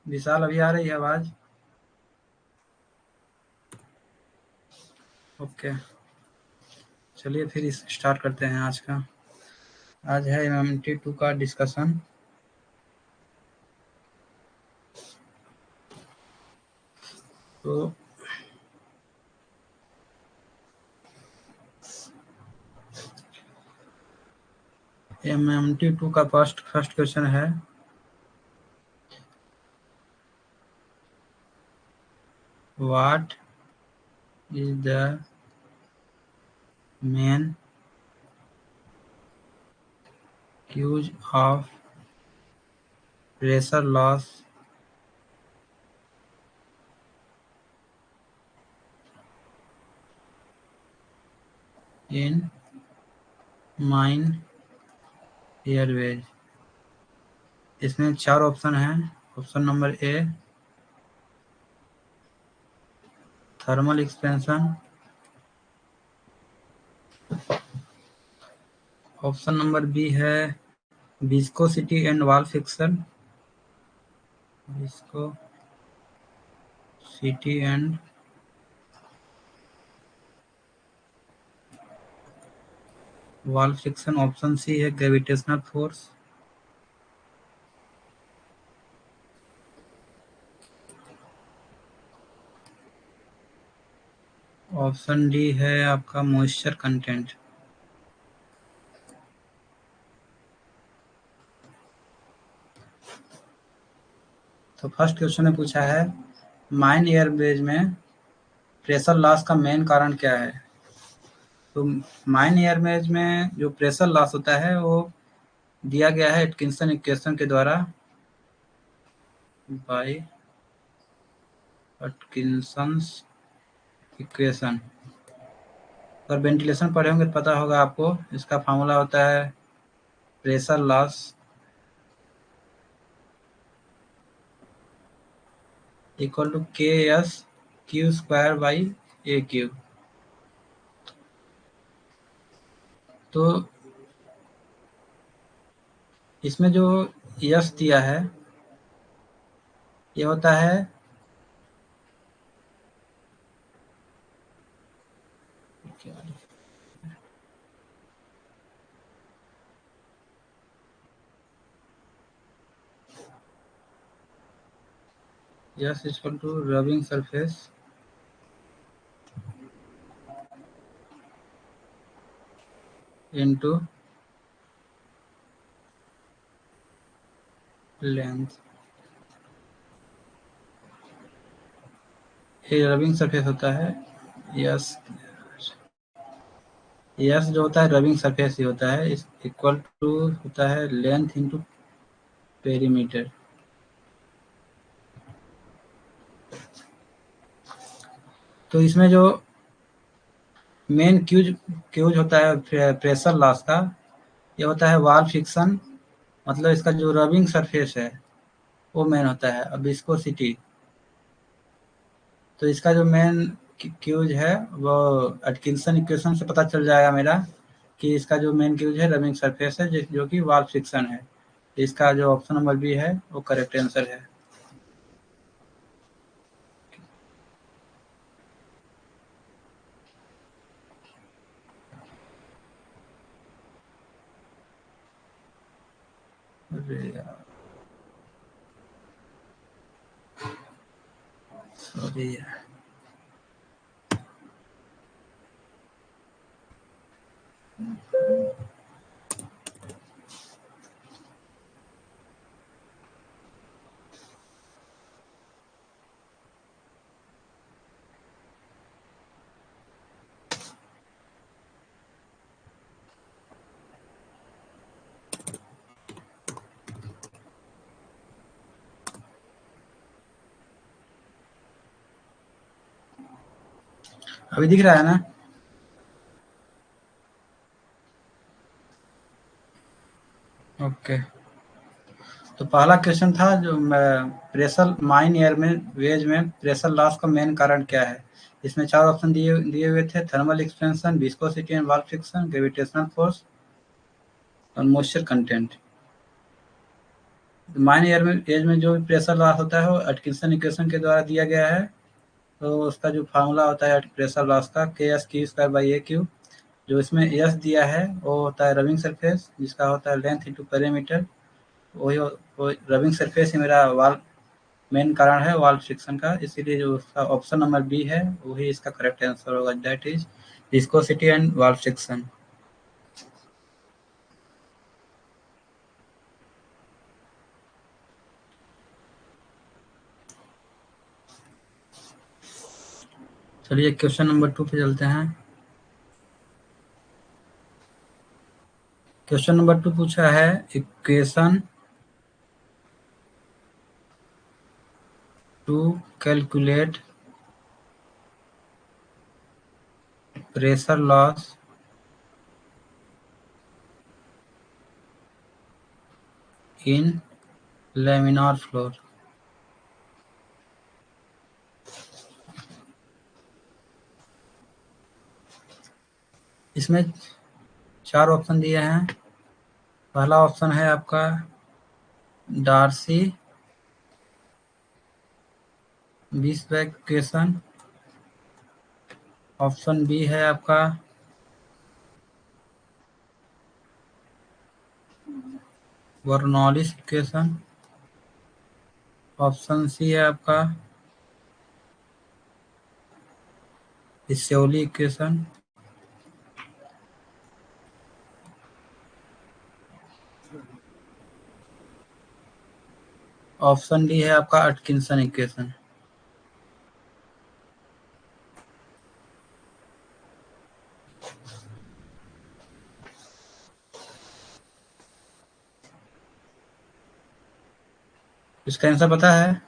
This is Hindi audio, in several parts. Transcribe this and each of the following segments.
विशाल अभी आ रही है आवाज? ओके, चलिए फिर स्टार्ट करते हैं आज का। आज है MMT2 का डिस्कशन। तो MMT2 का फर्स्ट क्वेश्चन है, what is the main cause of pressure loss in mine airways. इसमें 4 ऑप्शन हैं। Option number A thermal expansion, option number B है viscosity and wall friction, viscosity and wall friction, option C है ग्रेविटेशनल फोर्स, ऑप्शन डी है आपका मॉइस्चर कंटेंट। तो फर्स्ट क्वेश्चन में पूछा है माइन एयरवेज में प्रेशर लॉस का मेन कारण क्या है। तो माइन एयरवेज में जो प्रेशर लॉस होता है वो दिया गया है एटकिंसन इक्वेशन के द्वारा, बाय एटकिंसन्स इक्वेशन। अगर वेंटिलेशन पढ़े होंगे तो पता होगा आपको, इसका फार्मूला होता है pressure loss equal to KS/Q²/A³। तो इसमें जो यस दिया है ये होता है yes equal to rubbing surface into length. ये रबिंग सरफेस होता है, यस यस जो होता है रबिंग सरफेस ही होता है, इस इक्वल टू होता है लेंथ इनटू पेरीमीटर। तो इसमें जो मेन क्यूज होता है प्रेशर लॉस का, ये होता है वॉल फ्रिक्शन, मतलब इसका जो रबिंग सरफेस है वो मेन होता है। अब विस्कोसिटी, तो इसका जो मेन क्यूज है वो एटकिंसन इक्वेशन से पता चल जाएगा मेरा कि इसका जो मेन क्यूज है रबिंग सरफेस है, जो कि वॉल फ्रिक्शन है। इसका जो ऑप्शन नंबर बी है वो करेक्ट आंसर है। अरे यार, सॉरी यार। अभी दिख रहा है ना? ओके, तो पहला क्वेश्चन था जो प्रेशर माइन एयर में वेज में प्रेशर लॉस का मेन कारण क्या है। इसमें 4 ऑप्शन दिए हुए थे, thermal expansion, viscosity and wall friction, gravitational force और मॉइस्चर कंटेंट। माइन एज में जो प्रेशर लॉस होता है वो एटकिंसन इक्वेशन के द्वारा दिया गया है। तो उसका जो फार्मूला होता है प्रेशर लॉस का K/S/Q²/A⁴, जो इसमें एस दिया है वो होता है रबिंग सरफेस, जिसका होता है लेंथ इंटू पेरीमीटर। वही रबिंग सरफेस ही मेरा वाल मेन कारण है वाल फ्रिक्शन का, इसीलिए जो उसका ऑप्शन नंबर बी है वही इसका करेक्ट आंसर होगा, दैट इज विस्कोसिटी एंड वाल फ्रिक्शन। चलिए क्वेश्चन नंबर 2 पे चलते हैं। क्वेश्चन नंबर 2 पूछा है equation two calculate pressure loss in laminar floor. इसमें 4 ऑप्शन दिए हैं। पहला ऑप्शन है आपका Darcy Weisbach equation. Option B है आपका बर्नौलिस इक्वेशन। ऑप्शन सी है आपका इस्योली इक्वेशन। ऑप्शन डी है आपका अटकिंसन इक्वेशन। इसका आंसर पता है?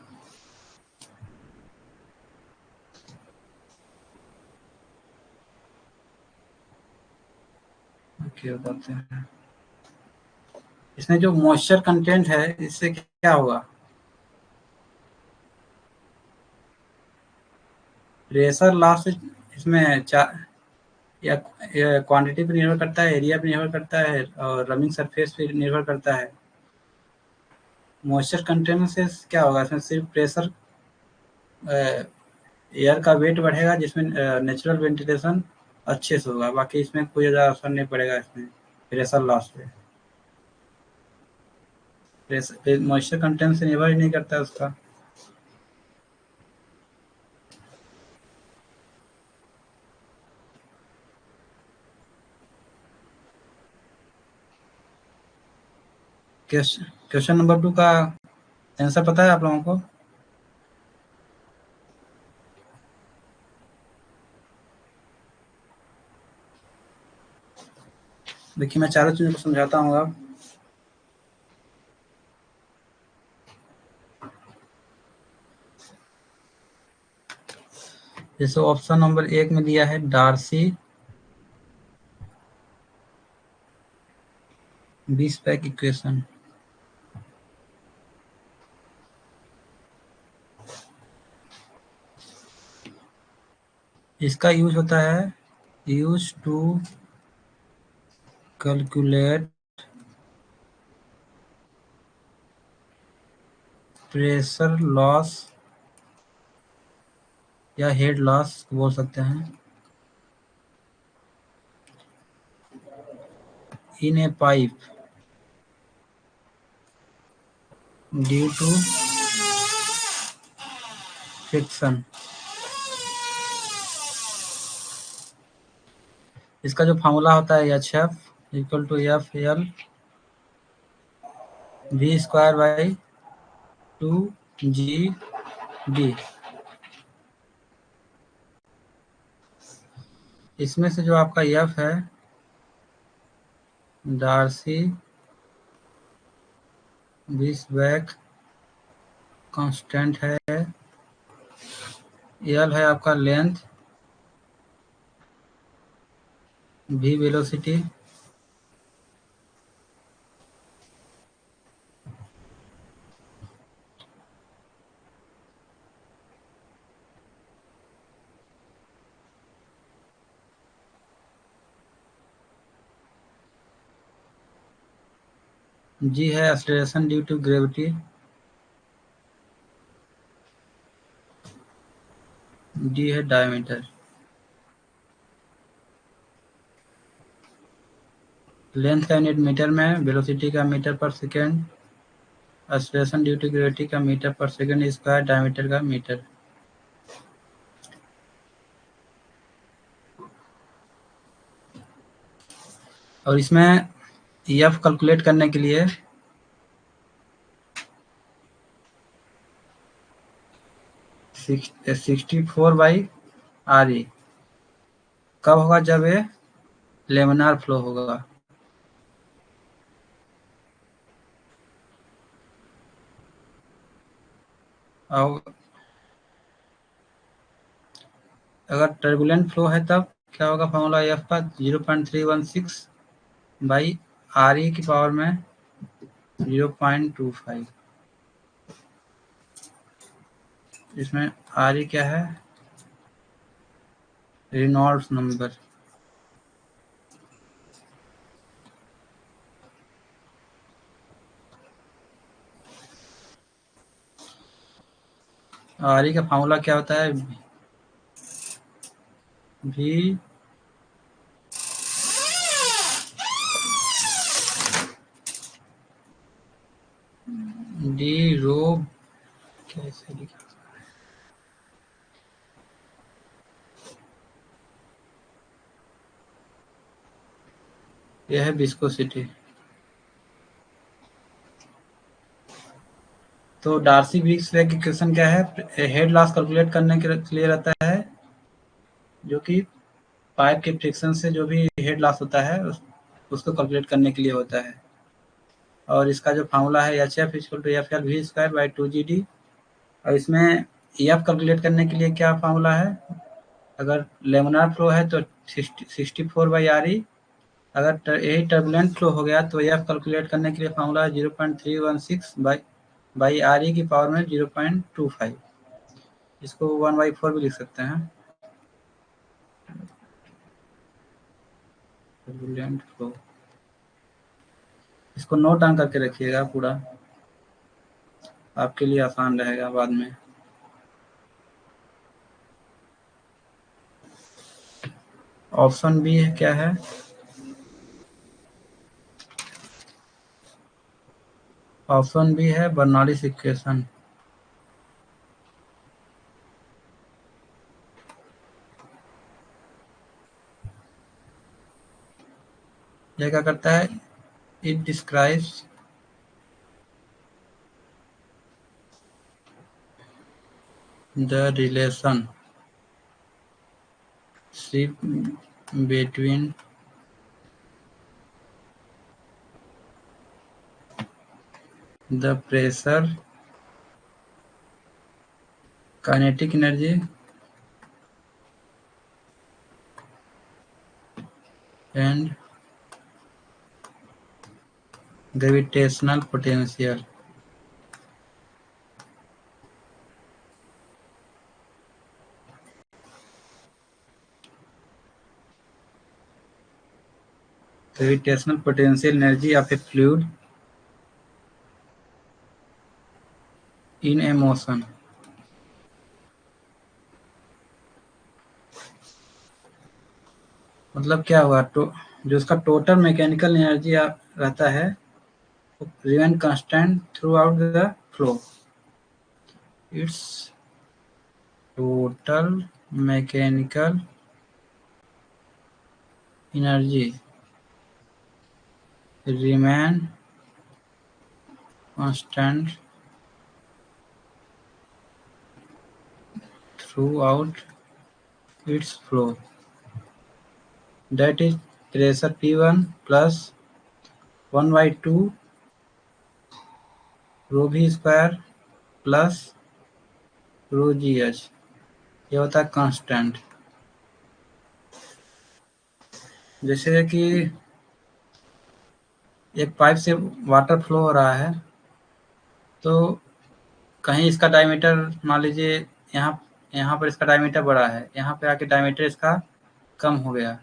ओके, बताते हैं। इसमें जो मॉइस्चर कंटेंट है इससे क्या होगा? प्रेशर लॉस इसमें या क्वांटिटी पे निर्भर करता है, एरिया पे निर्भर करता है और रनिंग सरफेस पे निर्भर करता है। मॉइस्चर कंटेंट से क्या होगा? इसमें सिर्फ प्रेशर, एयर का वेट बढ़ेगा जिसमें नेचुरल वेंटिलेशन अच्छे से होगा, बाकी इसमें कोई ज़्यादा असर नहीं पड़ेगा इसमें प्रेशर लॉस पे। प्रेशर मॉइस्चर कंटेंट से निर्भर ही नहीं करता है उसका। क्वेश्चन नंबर 2 का आंसर पता है आप लोगों को? देखिए मैं चारों चीज़ों को समझाता हूँ अब। जैसे ऑप्शन नंबर 1 में दिया है डार्सी बीसबेक इक्वेशन। इसका यूज होता है use to calculate pressure loss या हेड लॉस बोल सकते हैं in a pipe due to friction. इसका जो फार्मूला होता है HF=FL_V²/2GD। इसमें से जो आपका F है डार्सी बीसबेक कांस्टेंट है, L है आपका लेंथ, V वेलोसिटी, जी है acceleration due to gravity, D है डायमीटर। लेंथ का यूनिट मीटर में, वेलोसिटी का मीटर पर second, acceleration due to gravity का मीटर पर सेकेंड स्क्वायर, डायमीटर का मीटर। और इसमें एफ कैलकुलेट करने के लिए 64/RE कब होगा? जब ये लेमिनार फ्लो होगा। और अगर टर्बुलेंट फ्लो है तब क्या होगा? फॉर्मूला एफ का 0.316/RE की पावर में 0.25। इसमें RE क्या है? Reynolds number. RE का फॉर्मूला क्या होता है? V डी रो, कैसे लिखा? यह है विस्कोसिटी। तो डार्सी वीक्स की इक्वेशन क्या है? हेड लॉस कैलकुलेट करने के लिए रहता है, जो कि पाइप के फ्रिक्शन से जो भी हेड लॉस होता है उसको कैलकुलेट करने के लिए होता है। और इसका जो फार्मूला है HF=FL_V²/2GD। और इसमें एफ कैलकुलेट करने के लिए क्या फार्मूला है? अगर लेमिनार फ्लो है तो 64/RE, अगर यही टर्बुलेंट फ्लो हो गया तो एफ कैलकुलेट करने के लिए फार्मूला है 0.316/RE की पावर में 0.25। इसको 1/4 भी लिख सकते हैं। टर्बुलेंट फ्लो, इसको नोट डाउन करके रखिएगा, पूरा आपके लिए आसान रहेगा बाद में। ऑप्शन बी है, क्या है? ऑप्शन बी है बर्नौलीज इक्वेशन। यह क्या करता है? It describes the relation between the pressure, kinetic energy and gravitational potential। Gravitational potential energy of a fluid in a motion। मतलब क्या हुआ? जो उसका टोटल मैकेनिकल एनर्जी रहता है वो remain constant through out the flow. It's total mechanical energy remain constant throughout its flow, that is pressure P1 plus 1/2 rho v square plus rho gh, ये होता है कांस्टेंट। जैसे कि एक पाइप से वाटर फ्लो हो रहा है, तो कहीं इसका डायमीटर मान लीजिए यहाँ यहाँ पर इसका डायमीटर बड़ा है, यहाँ पे आके डायमीटर इसका कम हो गया,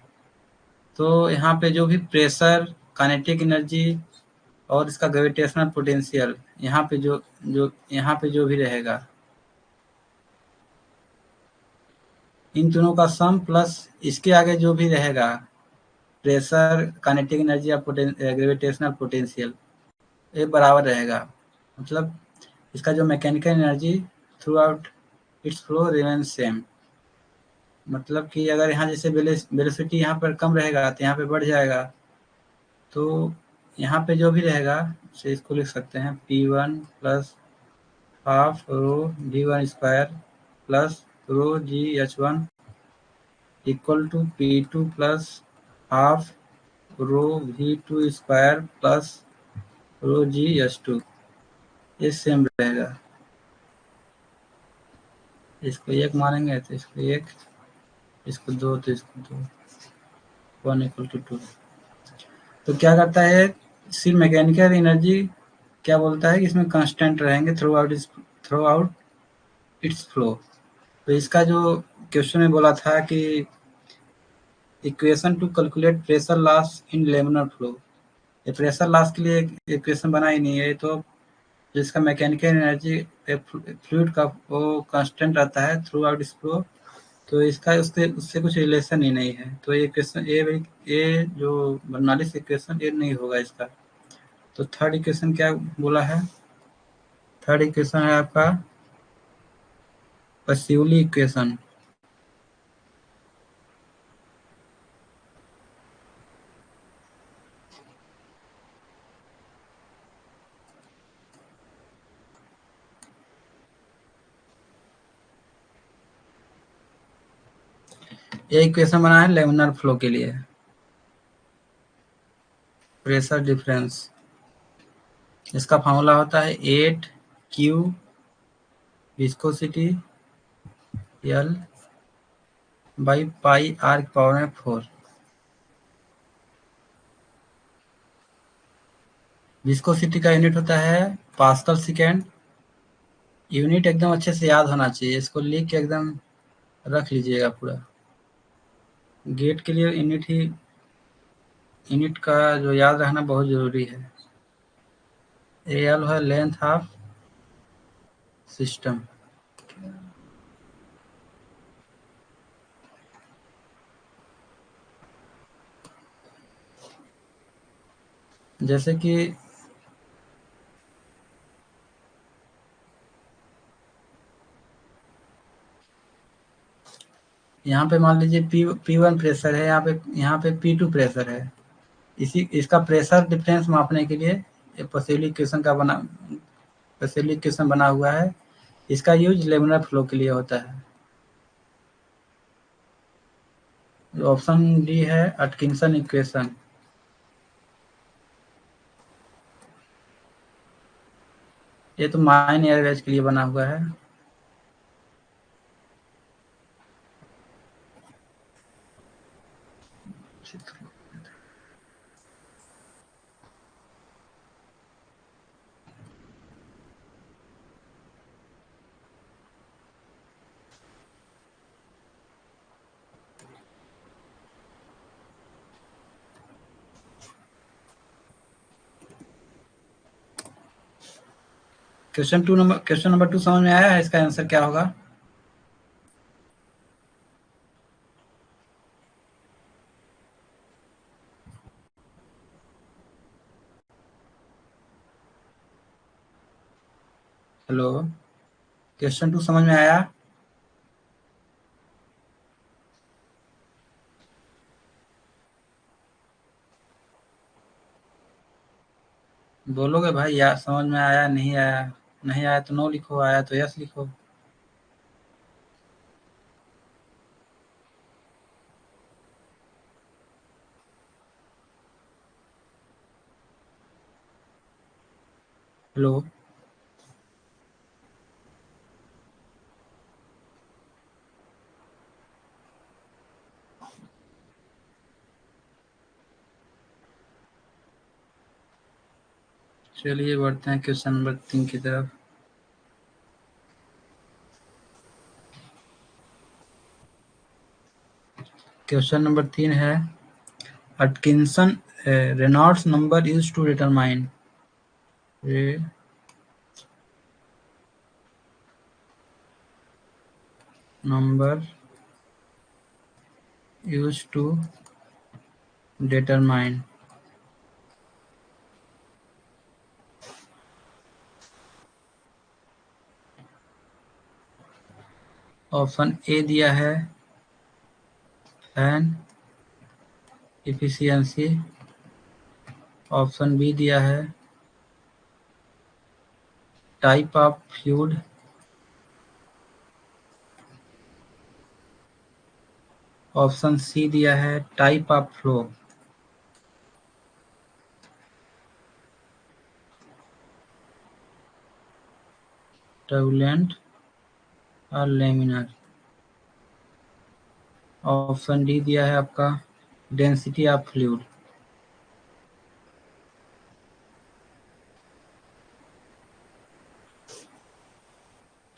तो यहाँ पे जो भी प्रेशर, काइनेटिक एनर्जी और इसका ग्रेविटेशनल पोटेंशियल यहाँ पे जो भी रहेगा, इन दोनों का सम प्लस इसके आगे जो भी रहेगा, प्रेशर, काइनेटिक एनर्जी या ग्रेविटेशनल पोटेंशियल, ये बराबर रहेगा। मतलब इसका जो mechanical energy through out it's flow remain same. मतलब कि अगर यहाँ जैसे वेलोसिटी यहाँ पर कम रहेगा तो यहाँ पे बढ़ जाएगा, तो यहाँ पे जो भी रहेगा से इसको लिख सकते हैं P1 plus half rho V1 square plus rho GH1 equal to P2 plus half rho V2 square plus rho GH2। ये सेम रहेगा। इसको 1 मानेंगे तो इसको 1, इसको 2 तो इसको 2, 1 इक्वल टू 2। तो क्या करता है, सिर्फ मैकेनिकल एनर्जी क्या बोलता है कि इसमें कांस्टेंट रहेंगे थ्रू आउट इट्स फ्लो। तो इसका जो क्वेश्चन में बोला था कि equation two calculate pressure loss in laminar flow, ये प्रेशर लॉस के लिए इक्वेशन बना ही नहीं है। तो जिसका मैकेनिकल एनर्जी फ्लूइड का वो कांस्टेंट रहता है थ्रू आउट इट्स फ्लो, तो इसका उससे कुछ रिलेशन ही नहीं है। तो ये क्वेश्चन ये जो बर्नौली इक्वेशन ये नहीं होगा इसका। तो थर्ड इक्वेशन क्या बोला है, थर्ड इक्वेशन है आपका पसिवली इक्वेशन। ये इक्वेशन बना है लेमिनर फ्लो के लिए, प्रेशर डिफरेंस। इसका फॉर्मूला होता है 8Q viscosity L by pi R की पावर में 4। विस्कोसिटी का यूनिट होता है पास्कल सेकेंड। यूनिट एकदम अच्छे से याद होना चाहिए, इसको लिख के एकदम रख लीजिएगा पूरा। गेट के लिए यूनिट का जो याद रखना बहुत जरूरी है। AL है लेंथ ऑफ सिस्टम। जैसे कि यहाँ पे मान लीजिए P1 प्रेशर है, यहाँ पे P2 प्रेशर है। इसका प्रेशर डिफरेंस मापने के लिए पसेली इक्वेशन बना हुआ है। इसका यूज लेमिनर फ्लो के लिए होता है। ऑप्शन डी है अटकिंसन इक्वेशन। ये तो माइन एयरवेज के लिए बना हुआ है। क्वेश्चन नंबर 2 समझ में आया है, इसका आंसर क्या होगा? हेलो, क्वेश्चन 2 समझ में आया? बोलोगे भाई यार समझ में आया नहीं आया? नहीं आया तो नो लिखो, आया तो यस लिखो। हेलो, चलिए बढ़ते हैं क्वेश्चन नंबर 3 की तरफ। क्वेश्चन नंबर 3 है Atkinson Reynolds number used to determine. रे number used to determine option A दिया है फैन इफिशियंसी, ऑप्शन बी दिया है type of fluid, option C दिया है टाइप ऑफ फ्लो। टर्बुलेंट और लेमिनर। ऑप्शन डी दिया है आपका डेंसिटी ऑफ फ्लूइड।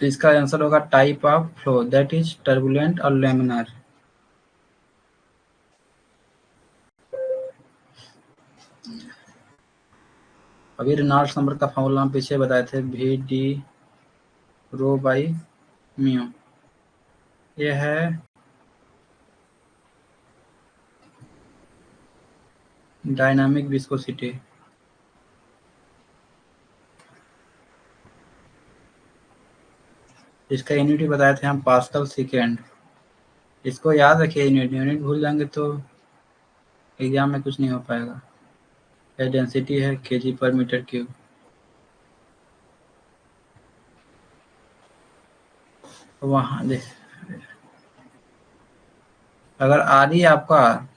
तो इसका आंसर होगा type of flow, that is turbulent और लेमिनर। अभी रेनॉल्ड्स नंबर का फॉर्मूला हम पीछे बताए थे, V D rho by mu. ये है डायनामिक विस्कोसिटी। इसका यूनिट भी बताए थे हम, पास्कल सेकेंड। इसको याद रखिए, यूनिट भूल जाएंगे तो एग्जाम में कुछ नहीं हो पाएगा। यह डेंसिटी है केजी पर मीटर क्यूब। वहाँ देख, अगर आरई आपका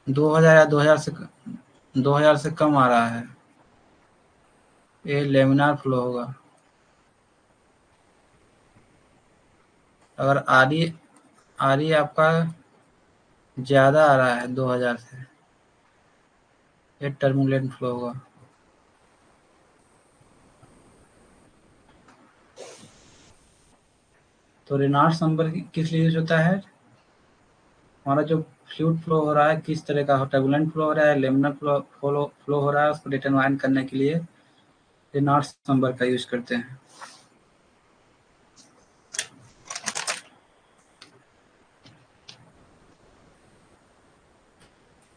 2000 या 2000 से कम आ रहा है, ये लेमिनार फ्लो होगा। अगर आरई आपका ज़्यादा आ रहा है 2000 से, ये टर्बुलेंट फ्लो होगा। तो रेनॉल्ड्स नंबर किस लिए यूज होता है? हमारा जो फ्लूइड फ्लो हो रहा है किस तरह का, टर्बुलेंट फ्लो हो रहा है, लेमिनर फ्लो हो रहा है, उसको डिटरमाइन करने के लिए रेनॉल्ड्स नंबर का यूज करते हैं।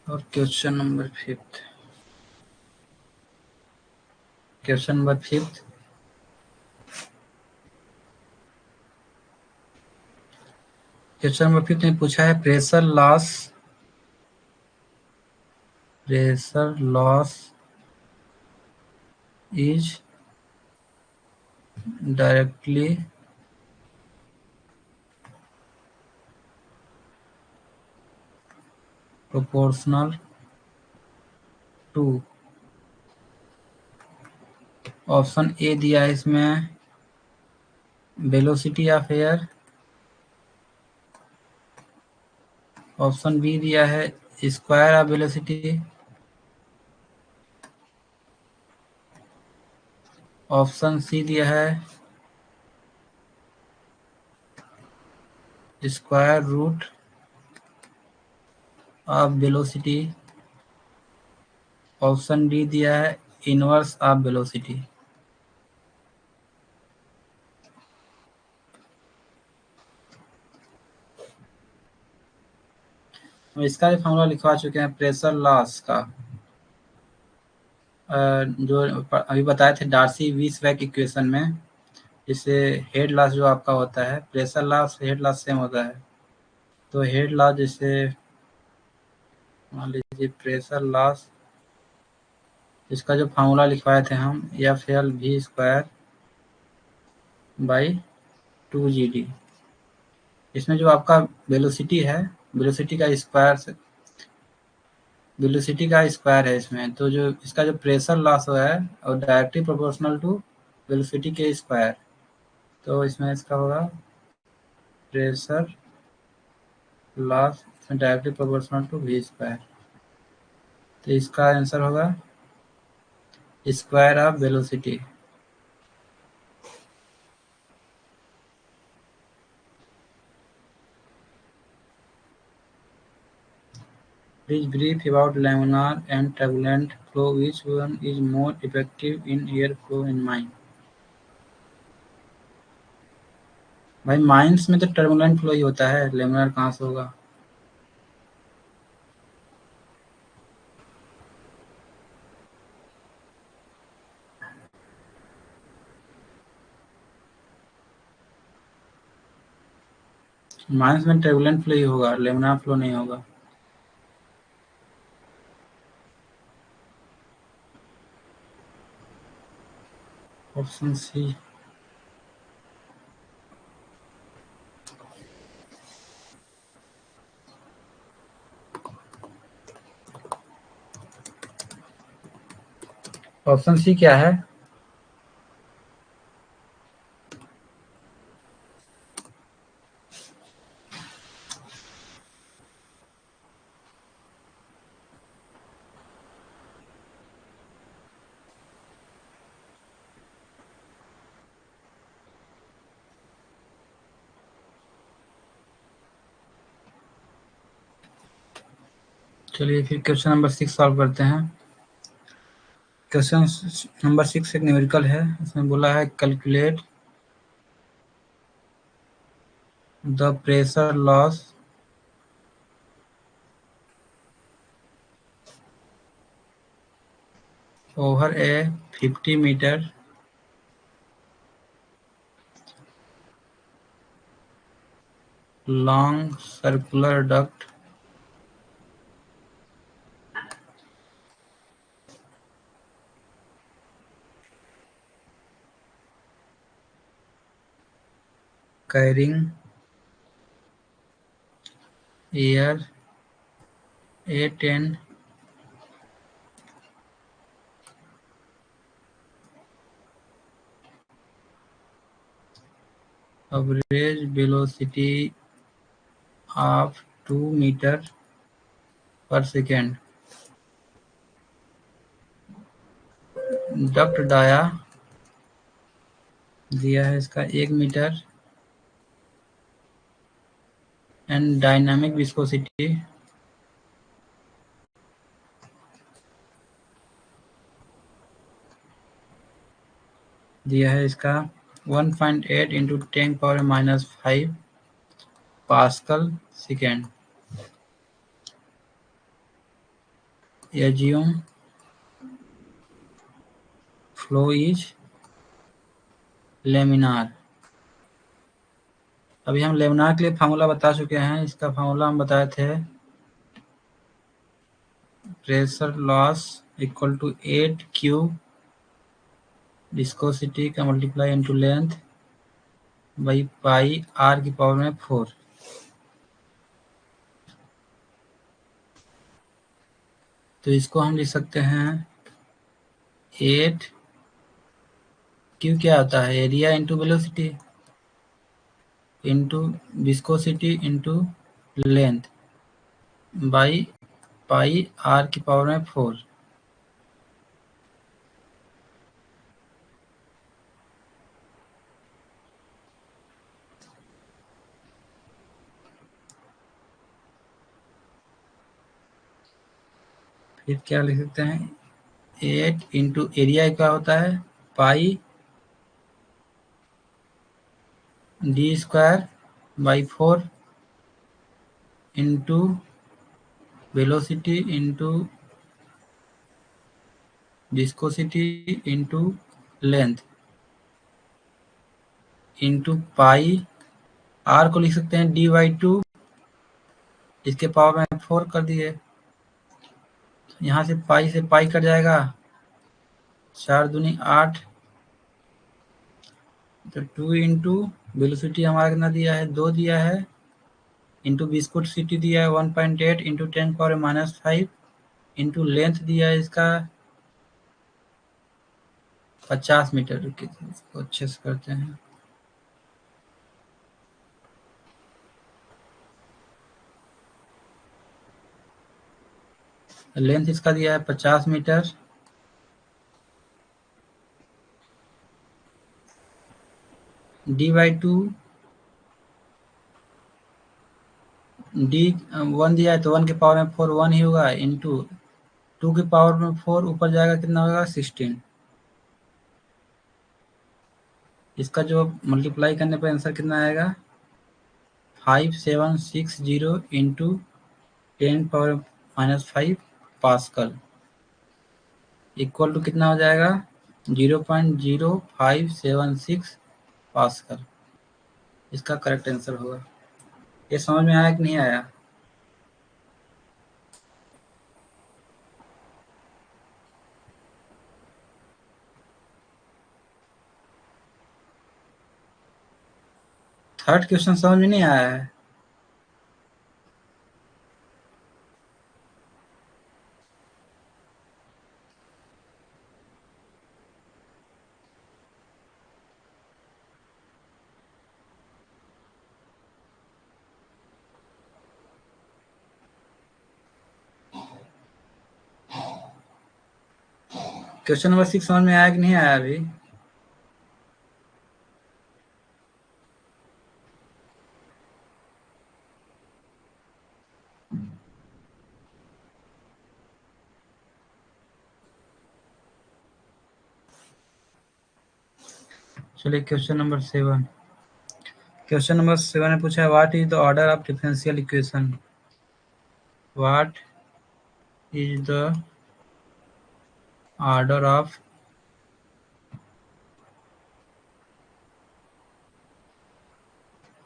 और question number 5। Question number 5, question number 5 में पूछा है pressure loss is directly proportional to, option A दिया है इसमें velocity of air, option B दिया है square of velocity, option C दिया है square root of velocity, option D दिया है इनवर्स ऑफ वेलोसिटी। हम इसका भी फॉर्मूला लिखवा चुके हैं प्रेशर लॉस का, जो अभी बताए थे डार्सी वीसबैक इक्वेशन में। जिससे हेड लॉस जो आपका होता है, pressure loss head loss same होता है। तो हेड लॉस जैसे मान लीजिए प्रेशर लॉस, इसका जो फार्मूला लिखवाए थे हम, F L V square by 2 GD। इसमें जो आपका वेलोसिटी है, वेलोसिटी का स्क्वायर है इसमें, तो जो इसका जो प्रेशर लॉस हुआ है और डायरेक्टली प्रोपोर्शनल टू वेलोसिटी के स्क्वायर। तो इसमें इसका होगा pressure loss directly proportional to V square. तो इसका आंसर होगा square of velocity. Please brief about laminar and turbulent flow. Which one is more effective in air flow in mine? भाई माइंस में तो टर्बुलेंट फ्लो ही होता है, लेमिनार कहाँ से होगा? माइंस में टर्बुलेंट फ्लो ही होगा, लेमिनार फ्लो नहीं होगा। Option C. ऑप्शन सी क्या है? चलिए फिर क्वेश्चन नंबर 6 सॉल्व करते हैं। क्वेश्चन नंबर 6 एक न्यूमेरिकल है। इसमें बोला है calculate the pressure loss over a 50 metre long circular duct carrying air A10 average velocity of 2 meter per second। Duct dia दिया है इसका 1 मीटर एंड डायनामिक विस्कोसिटी दिया है इसका 1.8 into 10⁻⁻5 pascal second. Assume flow is laminar. अभी हम लेमिनार के लिए फार्मूला बता चुके हैं। इसका फार्मूला हम बताए थे, pressure loss equal to 8Q viscosity का multiply into length by pi R की पावर में 4। तो इसको हम लिख सकते हैं 8Q क्या होता है, area into velocity into viscosity into length by pi R की पावर में 4। फिर क्या लिख सकते हैं, 8 इंटू एरिया क्या होता है, pi D square by 4 into velocity into viscosity into length into pi R को लिख सकते हैं D/2, इसके पावर में 4 कर दिए। यहाँ से पाई कट जाएगा, 4 दूनी 8, तो 2 इंटू वेलोसिटी हमारा कितना दिया है, 2 दिया है, इंटू विस्कोसिटी दिया है 1.8 इंटू 10⁻⁻5 इंटू लेंथ दिया है इसका 50 मीटर। इसको अच्छे से करते हैं। लेंथ इसका दिया है 50 मीटर D/2 डी 1 दिया है तो 1 के पावर में 4 1 ही होगा, इंटू 2 के पावर में 4 ऊपर जाएगा कितना होगा 16। इसका जो मल्टीप्लाई करने पर आंसर कितना आएगा 5760 into 10 power -5 pascal equal to कितना हो जाएगा 0.0576 पास्कल। इसका करेक्ट आंसर होगा। ये समझ में आया कि नहीं आया? थर्ड क्वेश्चन समझ में नहीं आया है? क्वेश्चन नंबर 6 समझ में आया कि नहीं आया अभी? चलिए क्वेश्चन नंबर 7। क्वेश्चन नंबर 7 ने पूछा है what is the order of differential equation. What is the order of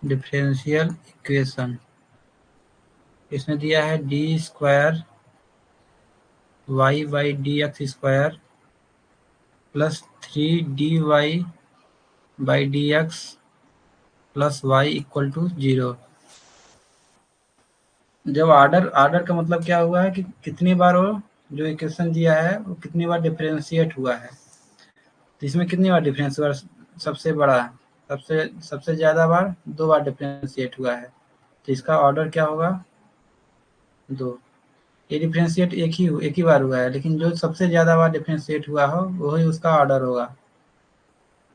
differential equation. इसमें दिया है D square Y by D X square plus 3dy by D X plus Y equal to 0। जब ऑर्डर ऑर्डर का मतलब क्या हुआ है कि कितनी बार वो जो इक्वेशन दिया है वो कितनी बार डिफरेंशिएट हुआ है। तो इसमें कितनी बार डिफरेंस हुआ? सबसे बड़ा सबसे सबसे ज़्यादा बार 2 बार डिफरेंशिएट हुआ है। तो इसका ऑर्डर क्या होगा 2। ये डिफरेंशिएट एक ही बार हुआ है, लेकिन जो सबसे ज़्यादा बार डिफरेंशिएट हुआ हो वही उसका ऑर्डर होगा।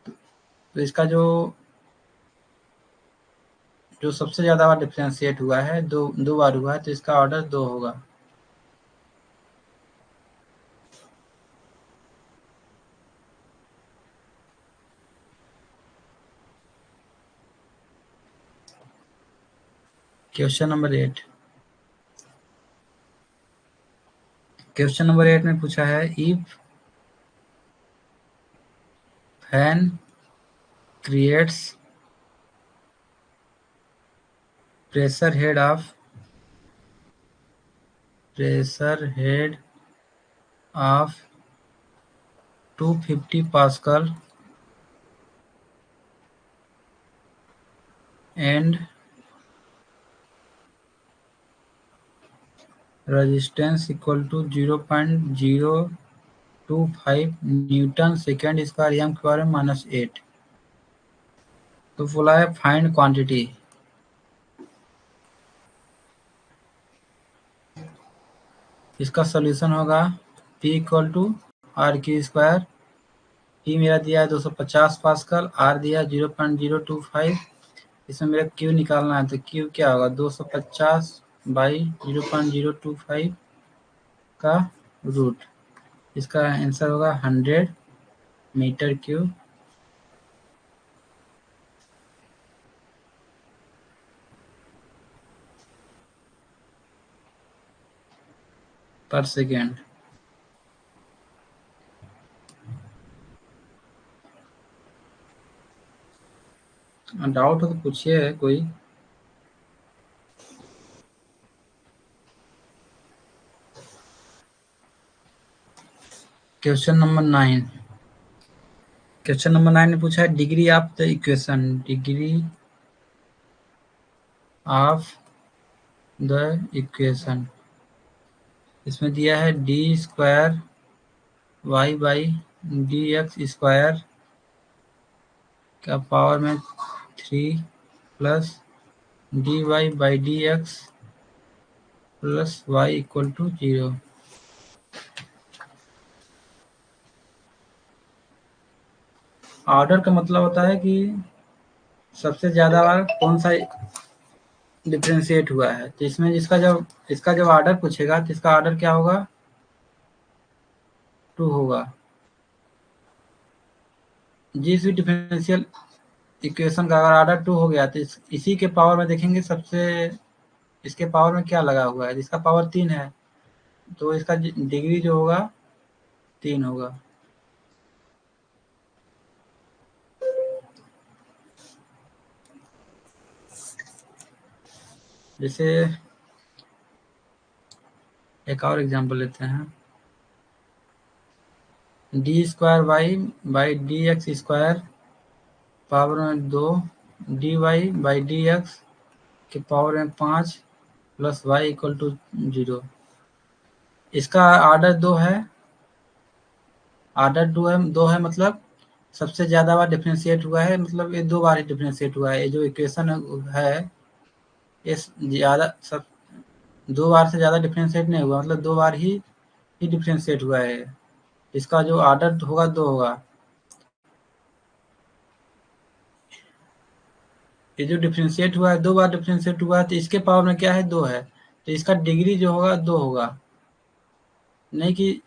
तो इसका जो जो सबसे ज़्यादा बार डिफरेंशिएट हुआ है दो बार हुआ है, तो इसका ऑर्डर 2 होगा। Question number 8। क्वेश्चन नंबर 8 में पूछा है if fan creates pressure head of 250 pascal and resistance equal to 0.025 newton second square M square -8। तो बोला है फाइंड क्वांटिटी। इसका सोल्यूशन होगा P equal to R Q square. P मेरा दिया है 250 पास्कल, R दिया है 0.025। इसमें मेरा Q निकालना है, तो Q क्या होगा 250 बाई 0.025 का रूट। इसका आंसर होगा 100 मीटर क्यूब पर सेकेंड। डाउट हो तो पूछिए कोई। Question number 9। क्वेश्चन नंबर 9 ने पूछा है degree of the equation. Degree of the equation. इसमें दिया है D square Y by D X square का पावर में 3 plus D Y by D X plus Y equal to 0। Order का मतलब होता है कि सबसे ज़्यादा बार कौन सा डिफरेंशिएट हुआ है, तो इसमें इसका जब ऑर्डर पूछेगा तो इसका ऑर्डर क्या होगा, 2 होगा। जिस भी डिफरेंशियल इक्वेशन का अगर ऑर्डर 2 हो गया तो इसी के पावर में देखेंगे सबसे, इसके पावर में क्या लगा हुआ है, जिसका पावर 3 है, तो इसका डिग्री जो होगा 3 होगा। जैसे एक और एग्जांपल लेते हैं, D square Y by D X square power में 2 D Y by D X के पावर में 5 प्लस वाई इक्वल टू 0। इसका ऑर्डर 2 है, ऑर्डर 2 है मतलब सबसे ज़्यादा बार डिफरेंशिएट हुआ है, मतलब ये 2 बार ही डिफरेंशिएट हुआ है। ये जो इक्वेशन है ये ज़्यादा सब 2 बार से ज़्यादा डिफरेंशिएट नहीं हुआ, मतलब 2 बार ही डिफरेंशिएट हुआ है। इसका जो ऑर्डर होगा 2 होगा। ये जो डिफरेंशिएट हुआ है 2 बार डिफरेंशिएट हुआ है, तो इसके पावर में क्या है, 2 है, तो इसका डिग्री जो होगा 2 होगा। नहीं कि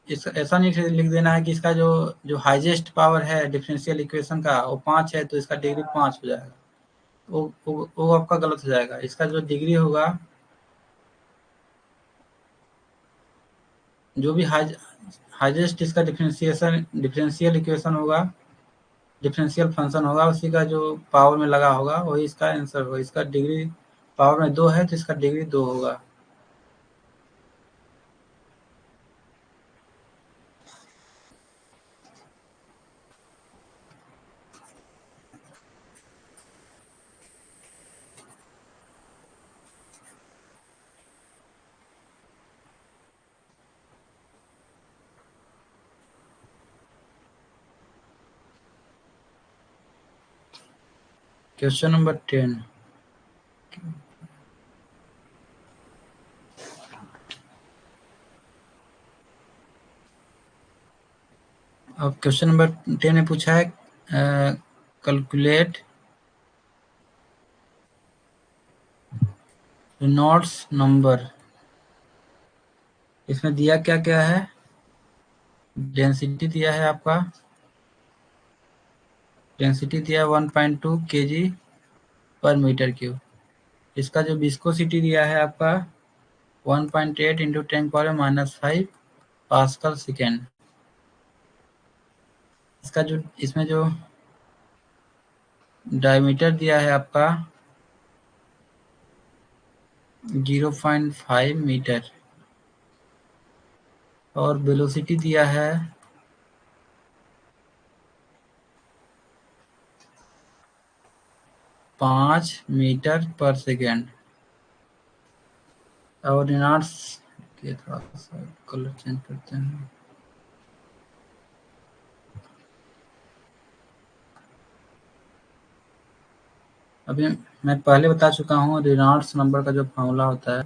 ऐसा नहीं लिख देना है कि इसका जो हाईएस्ट पावर है डिफरेंशियल इक्वेशन का वो 5 है तो इसका डिग्री 5 हो जाएगा, वो आपका गलत हो जाएगा। इसका जो डिग्री होगा, जो भी हाईएस्ट इसका डिफरेंशियल इक्वेशन होगा, डिफरेंशियल फंक्शन होगा, उसी का जो पावर में लगा होगा वही इसका आंसर होगा। इसका डिग्री पावर में 2 है तो इसका डिग्री 2 होगा। Question number 10। अब क्वेश्चन नंबर 10 में पूछा है कैलकुलेट रेनॉल्ड्स नंबर। इसमें दिया क्या क्या है, डेंसिटी दिया है आपका, डेंसिटी दिया है 1.2 kg पर मीटर क्यूब। इसका जो विस्कोसिटी दिया है आपका 1.8 इंटू 10⁻⁻5 पास्कल सेकेंड। इसका जो इसमें जो डायमीटर दिया है आपका 0.5 मीटर और वेलोसिटी दिया है 5 मीटर पर सेकेंड। और रेनॉल्ड्स के थोड़ा सा कलर चेंज करते हैं। अभी मैं पहले बता चुका हूँ रेनॉल्ड्स नंबर का जो फॉर्मूला होता है,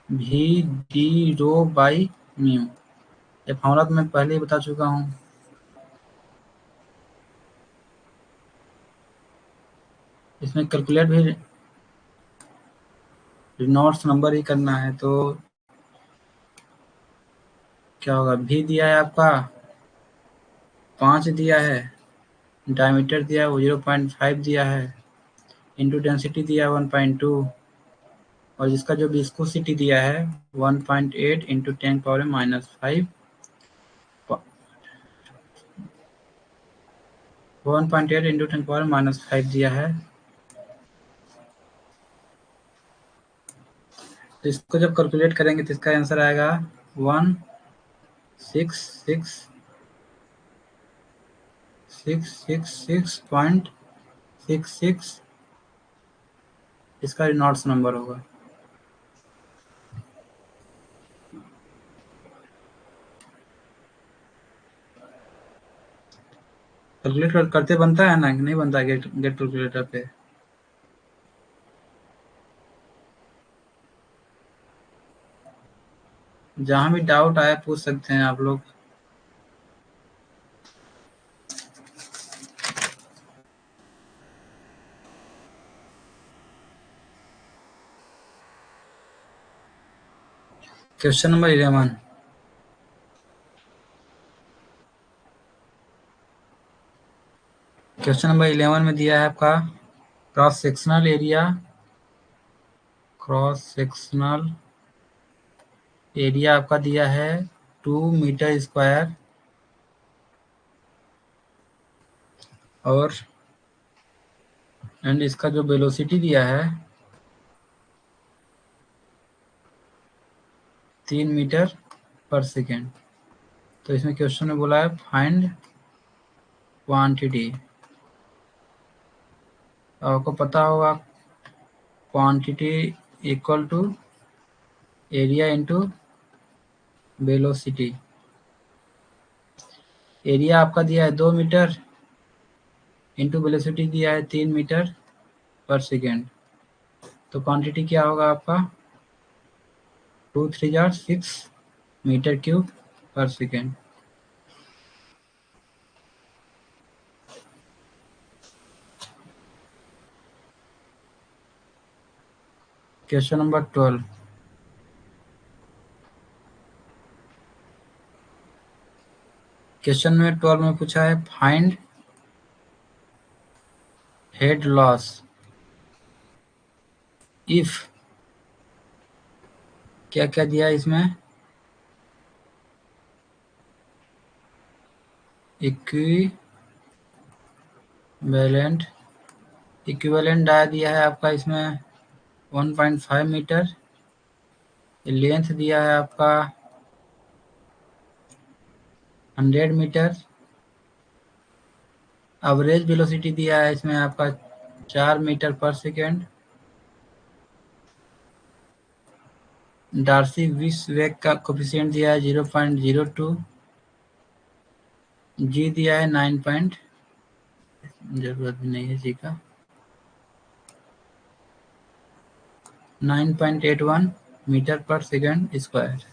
V D rho by mu. ये फॉर्मूला तो मैं पहले ही बता चुका हूँ। इसमें कैलकुलेट भी रेनॉल्ड्स नंबर ही करना है, तो क्या होगा, भी दिया है आपका 5 दिया है, डायमीटर दिया है 0.5 दिया है, इंटू डेंसिटी दिया है 1.2 और जिसका जो विस्कोसिटी दिया है 1.8 इंटू 10⁻⁻5 1.8 इंटू 10⁻⁻5 दिया है। तो इसको जब कैलकुलेट करेंगे तो इसका आंसर आएगा 166.66 इसका रेनॉल्ड्स नंबर होगा। कैलकुलेट करते बनता है ना, नहीं बनता है गेट कैलकुलेटर पे। जहाँ भी डाउट आए पूछ सकते हैं आप लोग। Question number 11। क्वेश्चन नंबर 11 में दिया है आपका cross sectional area. Cross sectional area आपका दिया है 2 मीटर स्क्वायर और एंड इसका जो वेलोसिटी दिया है 3 मीटर पर सेकेंड। तो इसमें क्वेश्चन में बोला है फाइंड क्वांटिटी। आपको पता होगा quantity equal to area into velocity. Area आपका दिया है 2 मीटर इंटू वेलोसिटी दिया है 3 मीटर पर सेकेंड। तो क्वांटिटी क्या होगा आपका 2 3 जार 6 मीटर क्यूब पर सेकेंड। Question number 12। क्वेश्चन में 12 में पूछा है फाइंड हेड लॉस इफ। क्या क्या दिया है इसमें इक्विवेलेंट। इक्विवेलेंट डाया दिया है आपका इसमें 1.5 मीटर। लेंथ दिया है आपका 100 मीटर। एवरेज वेलोसिटी दिया है इसमें आपका 4 मीटर पर सेकेंड। डार्सी विस वेग का कोफिशिएंट दिया है 0.02। जी दिया है 9 पॉइंट, जरूरत भी नहीं है जी का, 9.81 मीटर पर सेकेंड स्क्वायर।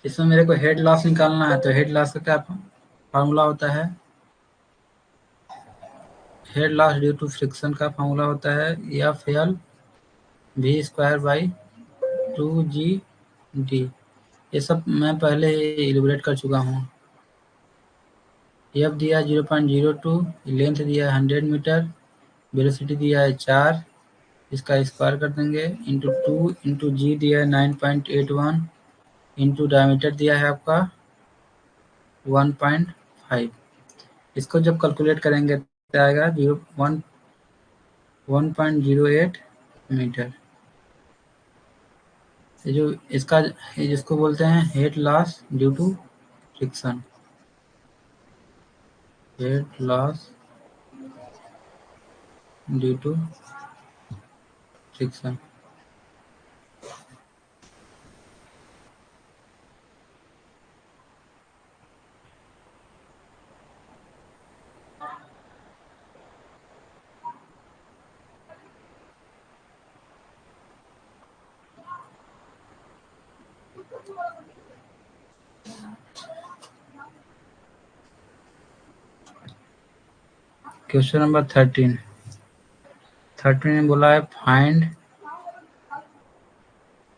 इसमें मेरे को हेड लॉस निकालना है। तो हेड लॉस का क्या फार्मूला होता है? Head loss due to friction का फार्मूला होता है F L V square by 2 G D. ये सब मैं पहले ही इलिब्रेट कर चुका हूँ। एफ दिया है 0.02, लेंथ दिया है 100 मीटर, वेलोसिटी दिया है 4, इसका स्क्वायर कर देंगे इंटू 2 इंटू जी दिया है 9.81 इंटू डायमीटर दिया है आपका 1.5। इसको जब कैलकुलेट करेंगे तो आएगा 1.08 मीटर। ये जो इसका ये जिसको बोलते हैं head loss due to friction. Head loss due to friction. Question number 13। 13 में बोला है find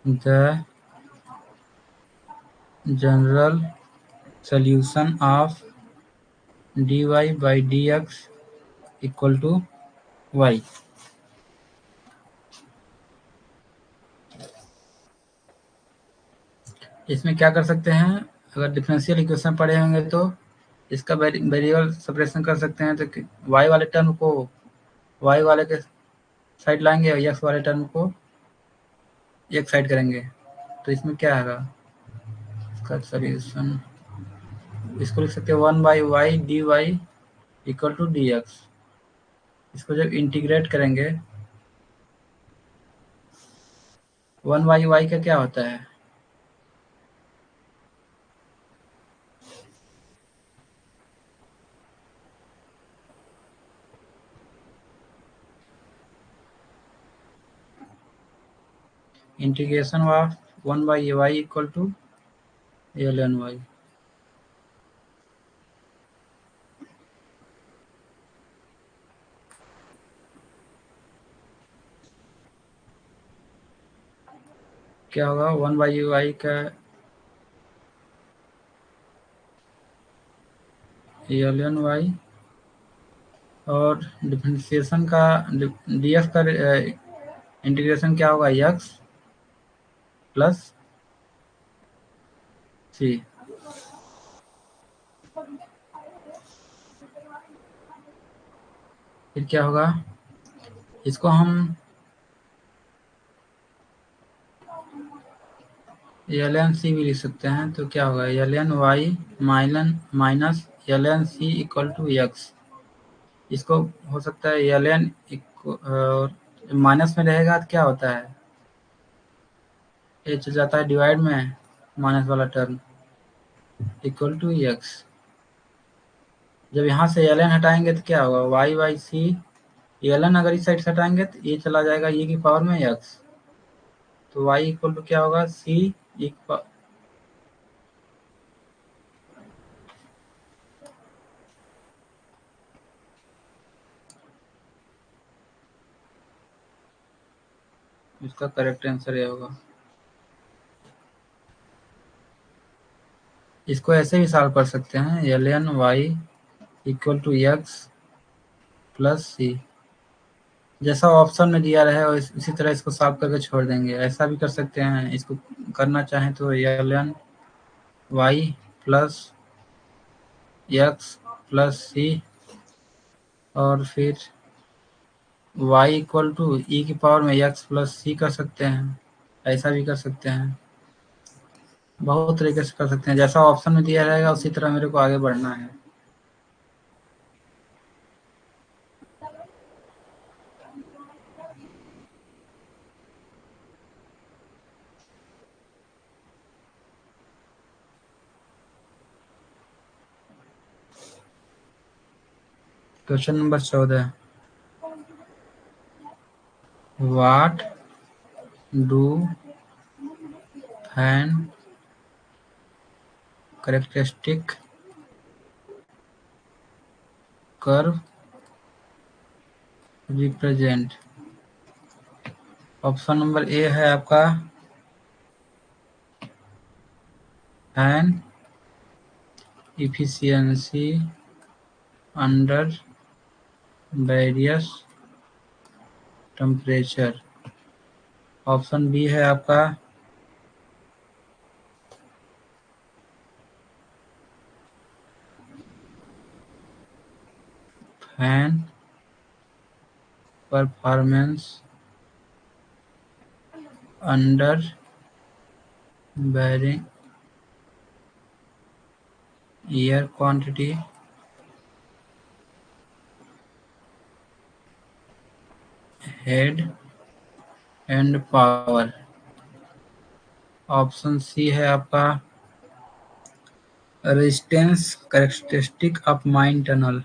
the general solution of dy by dx equal to y। इसमें क्या कर सकते हैं? अगर डिफरेंशियल इक्वेशन पढ़े होंगे तो इसका वेरिएबल सेपरेशन कर सकते हैं। तो y वाले टर्म को y वाले के साइड लाएंगे और x वाले टर्म को एक साइड करेंगे। तो इसमें क्या आएगा इसका सॉल्यूशन? इसको लिख सकते हैं 1/y dy equal to dx। इसको जब इंटीग्रेट करेंगे 1/y का क्या होता है? Integration of 1/ay equal to ln y। क्या होगा 1/y का ln y, और डिफरेंशिएशन का df का इंटीग्रेशन क्या होगा x प्लस सी। फिर क्या होगा, इसको हम ln c भी लिख सकते हैं। तो क्या होगा ln y minus ln c equal to x। इसको हो सकता है ln माइनस में रहेगा तो क्या होता है, ये चल जाता है डिवाइड में, माइनस वाला टर्म इक्वल टू x। जब यहाँ से ln हटाएंगे तो क्या होगा y/c। ln अगर इस साइड से हटाएंगे तो ये चला जाएगा e की पावर में x। तो y इक्वल टू क्या होगा c इसका करेक्ट आंसर ये होगा। इसको ऐसे भी सॉल्व कर सकते हैं, ln y equal to x plus C. जैसा ऑप्शन में दिया रहे और इसी तरह इसको सॉल्व करके छोड़ देंगे। ऐसा भी कर सकते हैं, इसको करना चाहें तो ln y plus x plus C, और फिर y इक्वल टू e की पावर में x प्लस सी कर सकते हैं। ऐसा भी कर सकते हैं, बहुत तरीके से कर सकते हैं। जैसा ऑप्शन में दिया रहेगा उसी तरह मेरे को आगे बढ़ना है। Question number 14, what do fan characteristic curve represent. Option number A है आपका fan efficiency under various temperature. Option B है आपका fan performance under varying air quantity head and power. Option C है आपका resistance characteristic of mine tunnel.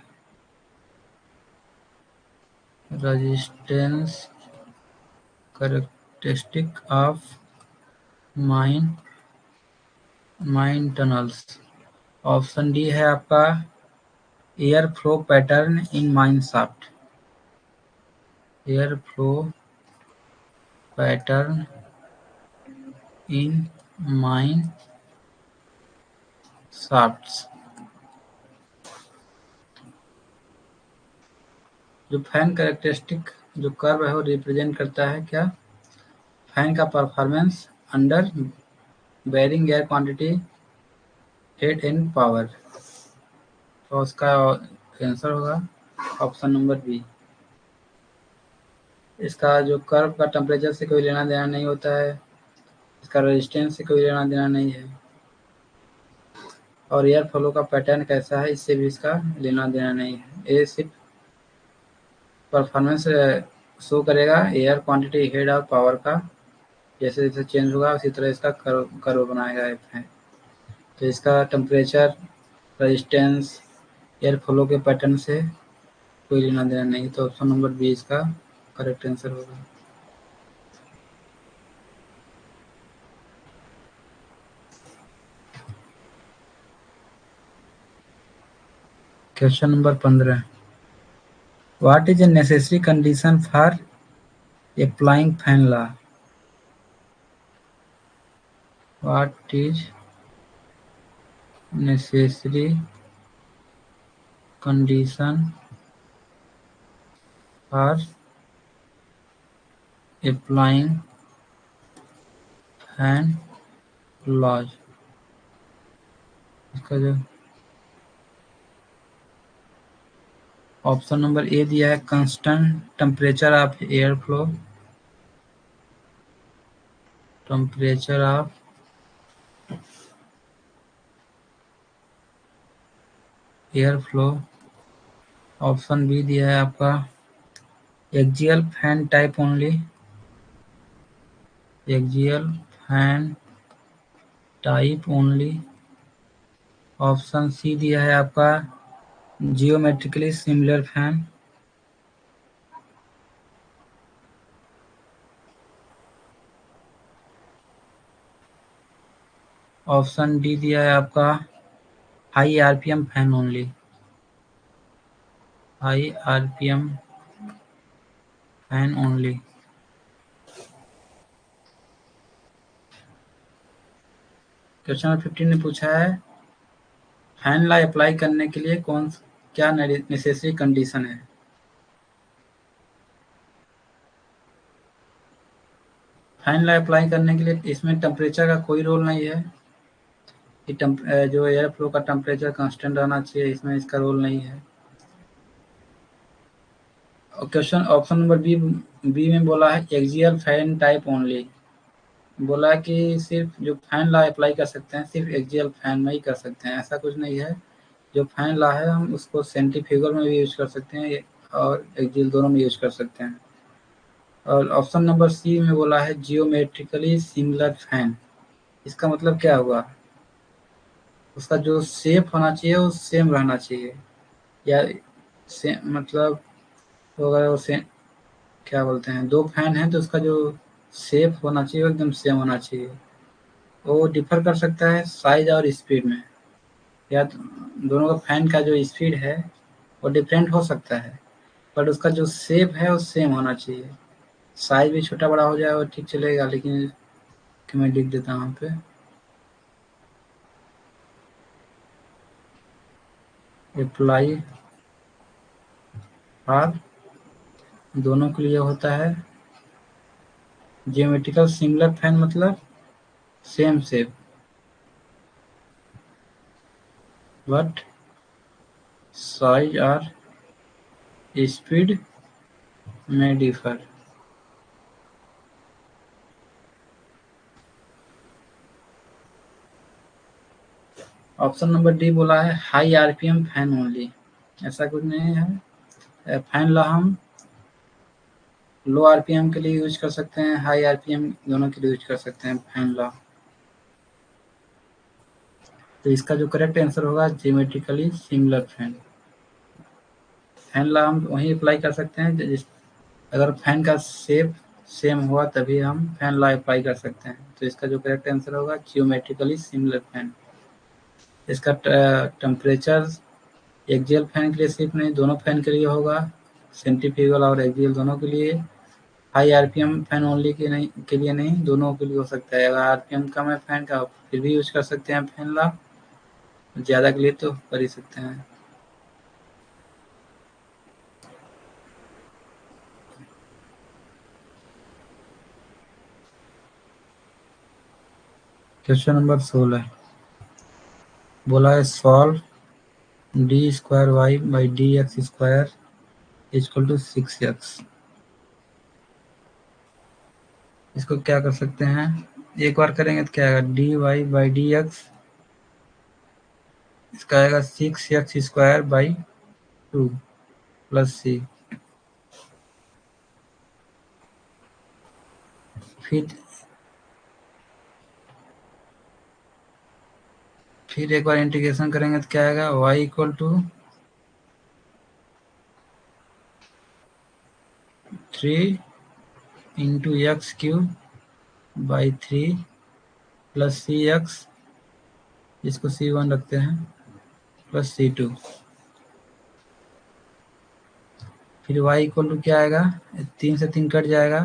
Resistance characteristic of mine tunnels. Option D है आपका air flow pattern in mine shaft. Air flow pattern in mine shafts. जो फैन कैरेक्टरिस्टिक जो कर्व है वो रिप्रेजेंट करता है क्या, फैन का performance under varying air quantity head and power. तो उसका आंसर होगा ऑप्शन नंबर बी। इसका जो कर्व का टेम्परेचर से कोई लेना देना नहीं होता है, इसका रेजिस्टेंस से कोई लेना देना नहीं है, और एयर फ्लो का पैटर्न कैसा है इससे भी इसका लेना देना नहीं है। ये सिर्फ परफॉर्मेंस शो करेगा एयर क्वांटिटी हेड और पावर का, जैसे जैसे चेंज होगा उसी तरह इसका कर्व बनाएगा फैन। तो इसका टेम्परेचर, रेजिस्टेंस, एयर फ्लो के पैटर्न से कोई लेना देना नहीं, तो ऑप्शन नंबर बी इसका करेक्ट आंसर होगा। Question number 15, what is a necessary condition for applying fan law? What is necessary condition for applying fan laws? इसका जो ऑप्शन नंबर ए दिया है, constant temperature of air flow, temperature of air flow. Option B दिया है आपका, axial fan type only, axial fan type only. Option C दिया है आपका, geometrically similar fan. Option D दिया है आपका, high RPM fan only, high RPM fan only. Question number 15 ने पूछा है, फैन लॉ अप्लाई करने के लिए क्या नेसेसरी कंडीशन है? फैन लॉ अप्लाई करने के लिए इसमें टेम्परेचर का कोई रोल नहीं है कि जो एयर फ्लो का टेम्परेचर कांस्टेंट रहना चाहिए, इसमें इसका रोल नहीं है। और question option number B B में बोला है एक्सियल फैन टाइप ओनली, बोला कि सिर्फ जो फैन लॉ अप्लाई कर सकते हैं सिर्फ एक्सियल फैन में ही कर सकते हैं, ऐसा कुछ नहीं है। जो फैन लॉ है हम उसको सेंट्रीफ्यूगल में भी यूज कर सकते हैं और एक्सियल दोनों में यूज कर सकते हैं। और ऑप्शन नंबर सी में बोला है जियोमेट्रिकली सिमिलर फैन, इसका मतलब क्या हुआ? उसका जो शेप होना चाहिए वो सेम रहना चाहिए, या मतलब अगर वो क्या बोलते हैं, दो फैन है तो उसका जो शेप होना चाहिए वो एकदम सेम होना चाहिए। वो डिफर कर सकता है साइज और स्पीड में, या दोनों का फैन का जो स्पीड है वो डिफरेंट हो सकता है, पर उसका जो शेप है वो सेम होना चाहिए। साइज भी छोटा बड़ा हो जाए वो ठीक चलेगा, लेकिन कि मैं लिख देता हूँ पे, अप्लाई और दोनों के लिए होता है। जियोमेट्रिकल सिमिलर फैन मतलब सेम शेप, बट साइज और स्पीड में डिफर। ऑप्शन नंबर डी बोला है हाई आरपीएम फैन ओनली, ऐसा कुछ नहीं है। फैन लॉ हम लो आरपीएम के लिए यूज कर सकते हैं, हाई आरपीएम दोनों के लिए यूज कर सकते हैं फैन लॉ। तो इसका जो करेक्ट आंसर होगा geometrically similar fan. Fan law हम वहीं अप्लाई कर सकते हैं अगर फैन का शेप सेम हुआ तभी हम फैन लॉ अप्लाई कर सकते हैं। तो इसका जो करेक्ट आंसर होगा जियोमेट्रिकली सिमिलर फैन। इसका टेम्परेचर एक्सियल फैन के लिए सिर्फ नहीं, दोनों फैन के लिए होगा, सेंट्रीफ्यूगल और एक्सियल दोनों के लिए। हाई आरपीएम फैन ओनली के लिए नहीं, दोनों के लिए हो सकता है। अगर आरपीएम कम है फैन का फिर भी यूज कर सकते हैं फैन लॉ, ज़्यादा के लिए तो कर ही सकते हैं। क्वेश्चन नंबर 16 बोला है solve D square Y by D X square equal to 6x। इसको क्या कर सकते हैं, एक बार करेंगे तो क्या आएगा, D Y by D X, इसका आएगा 6x स्क्वायर बाई 2 प्लस सी। फिर एक बार इंटीग्रेशन करेंगे तो क्या आएगा, y equal to 3 into X cube by 3 plus C X, इसको C1 रखते हैं, प्लस C2। फिर वाई इक्वल टू क्या आएगा, 3 से 3 कट जाएगा,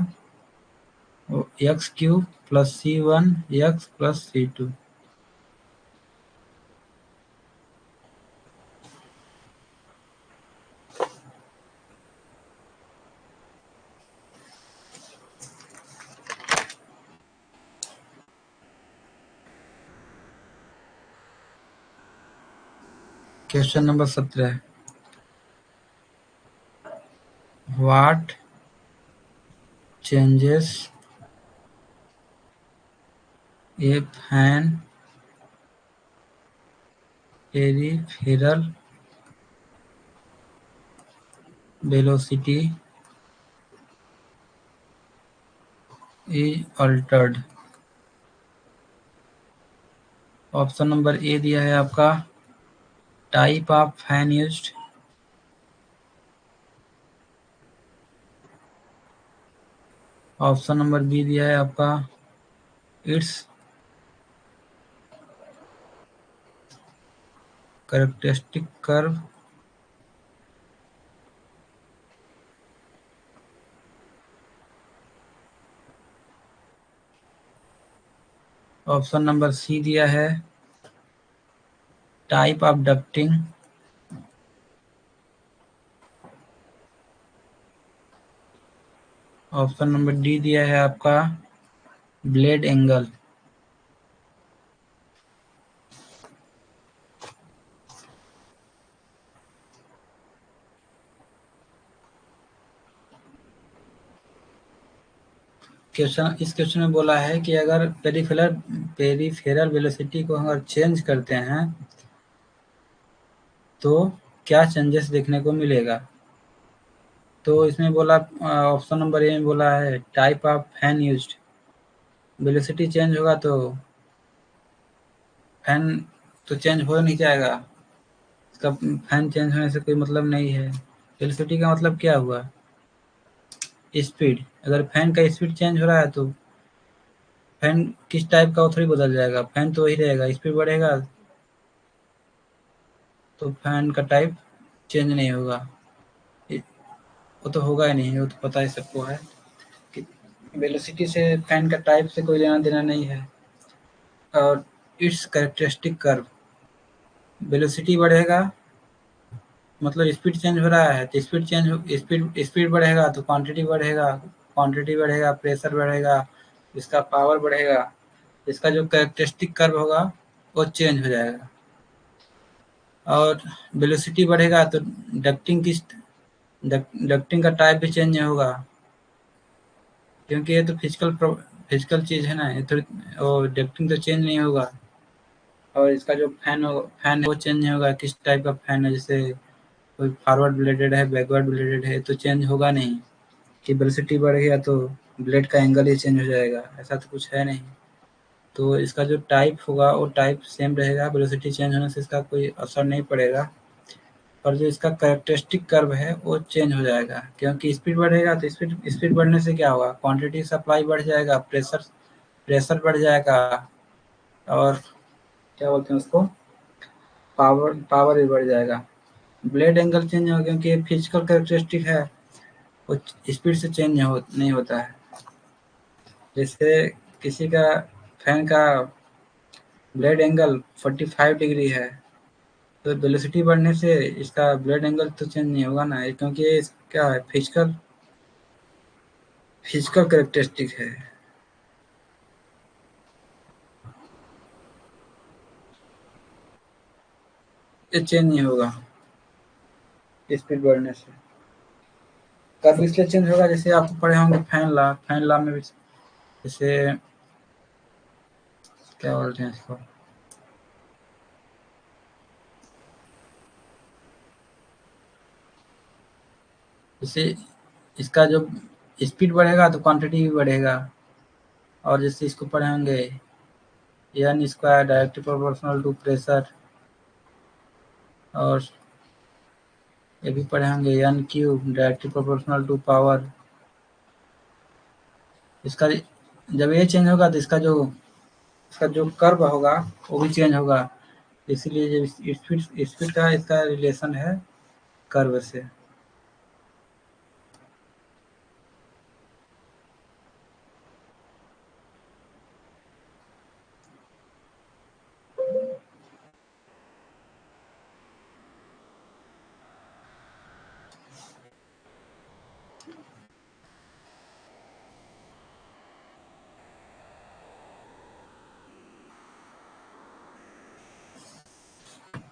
X cube plus C1 X plus C2। Question number 17, what changes if N peripheral velocity is altered। Option number A दिया है आपका type of fan used, option number B दिया है आपका its characteristic curve, option number C दिया है type of ducting, option number D दिया है आपका ब्लेड एंगल। इस क्वेश्चन में बोला है कि अगर पेरिफेरल वेलोसिटी को अगर चेंज करते हैं तो क्या चेंजेस देखने को मिलेगा। तो इसमें बोला ऑप्शन नंबर ए में बोला है type of fan used, velocity change होगा तो फैन तो चेंज हो नहीं जाएगा, इसका फैन चेंज होने से कोई मतलब नहीं है। वेलोसिटी का मतलब क्या हुआ, स्पीड। अगर फैन का स्पीड चेंज हो रहा है तो फैन किस टाइप का वो थोड़ी बदल जाएगा, फैन तो वही रहेगा, स्पीड बढ़ेगा तो फैन का टाइप चेंज नहीं होगा, वो तो होगा ही नहीं, वो तो पता ही सबको है कि वेलोसिटी से फैन का टाइप से कोई लेना देना नहीं है। और इट्स कैरेक्टरिस्टिक कर्व, वेलोसिटी बढ़ेगा मतलब स्पीड चेंज हो रहा है तो स्पीड बढ़ेगा तो क्वांटिटी बढ़ेगा, क्वांटिटी बढ़ेगा प्रेशर बढ़ेगा, इसका पावर बढ़ेगा, इसका जो कैरेक्टरिस्टिक कर्व होगा वो चेंज हो जाएगा। और वेलोसिटी बढ़ेगा तो डक्टिंग का टाइप भी चेंज होगा, क्योंकि ये तो फिजिकल चीज है ना, ये तो और डक्टिंग तो चेंज नहीं होगा। और इसका जो फैन है वो चेंज नहीं होगा, किस टाइप का फैन है, जैसे कोई फॉरवर्ड ब्लेडेड है बैकवर्ड ब्लेडेड है तो चेंज होगा नहीं, कि वेलोसिटी बढ़ गया तो ब्लेड का एंगल ही चेंज हो जाएगा, ऐसा तो कुछ है नहीं। तो इसका जो टाइप होगा वो टाइप सेम रहेगा, वेलोसिटी चेंज होने से इसका कोई असर नहीं पड़ेगा। और जो इसका कैरेक्टरिस्टिक कर्व है वो चेंज हो जाएगा, क्योंकि स्पीड बढ़ेगा तो स्पीड बढ़ने से क्या होगा, क्वांटिटी सप्लाई बढ़ जाएगा, प्रेशर बढ़ जाएगा, और क्या बोलते हैं उसको, पावर भी बढ़ जाएगा। ब्लेड एंगल चेंज होगा क्योंकि ये फिजिकल कैरेक्टरिस्टिक है, वो स्पीड से चेंज नहीं होता है। जैसे किसी का फैन का ब्लेड एंगल 45 डिग्री है तो वेलोसिटी बढ़ने से इसका ब्लेड एंगल तो चेंज नहीं होगा ना, क्योंकि ये क्या है, फिजिकल कैरेक्टरिस्टिक है। ये चेंज नहीं होगा स्पीड बढ़ने से। कर्व इसलिए चेंज होगा, जैसे आप पढ़े होंगे फैन लॉ में भी, जैसे क्या बोलते हैं इसको, जैसे इसका जो स्पीड बढ़ेगा तो क्वांटिटी भी बढ़ेगा। और जैसे इसको पढ़े होंगे N square directly proportional to pressure, और ये भी पढ़े होंगे N cube directly proportional to power. इसका जब ये चेंज होगा तो इसका जो कर्व होगा वो भी चेंज होगा, इसीलिए जब स्पीड स्पीड का इसका रिलेशन है कर्व से।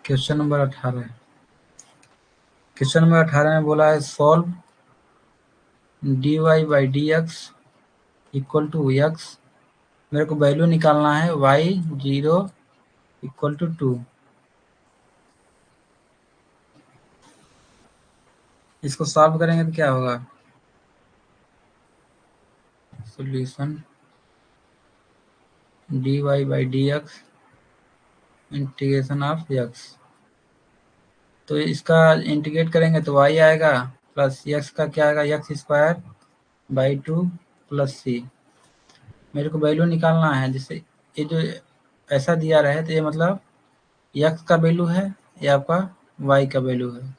Question number 18। क्वेश्चन नंबर 18 में बोला है solve dy by D X equal to X. मेरे को वैल्यू निकालना है y 0 इक्वल टू 2। इसको सॉल्व करेंगे तो क्या होगा? Solution dy by D x integration of x. तो इसका इंटीग्रेट करेंगे तो y आएगा प्लस x का क्या आएगा, एक्स स्क्वायर बाई 2 प्लस सी। मेरे को वैल्यू निकालना है, जिससे ये जो ऐसा दिया रहे तो ये मतलब x का वैल्यू है, ये आपका y का वैल्यू है।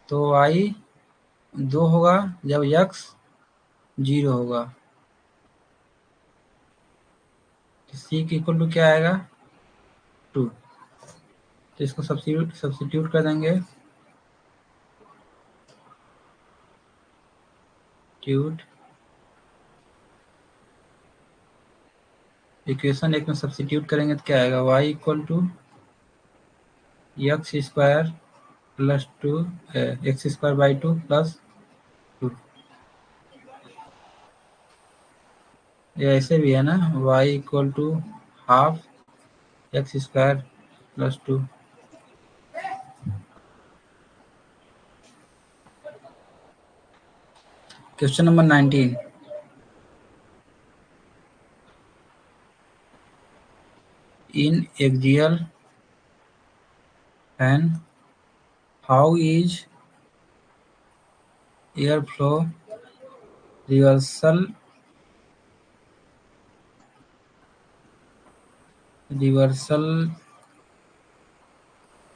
तो y 2 होगा जब x 0 होगा। सी की इक्वल टू क्या आएगा, 2। तो इसको सब्स्टिट्यूट कर देंगे। ट्यूट इक्वेशन एक में सब्स्टिट्यूट करेंगे तो क्या आएगा, y equal to X square plus 2 X square by 2 plus 2। ये ऐसे भी है ना, y equal to half X square plus 2। Question number 19। In axial fan how is air flow reversal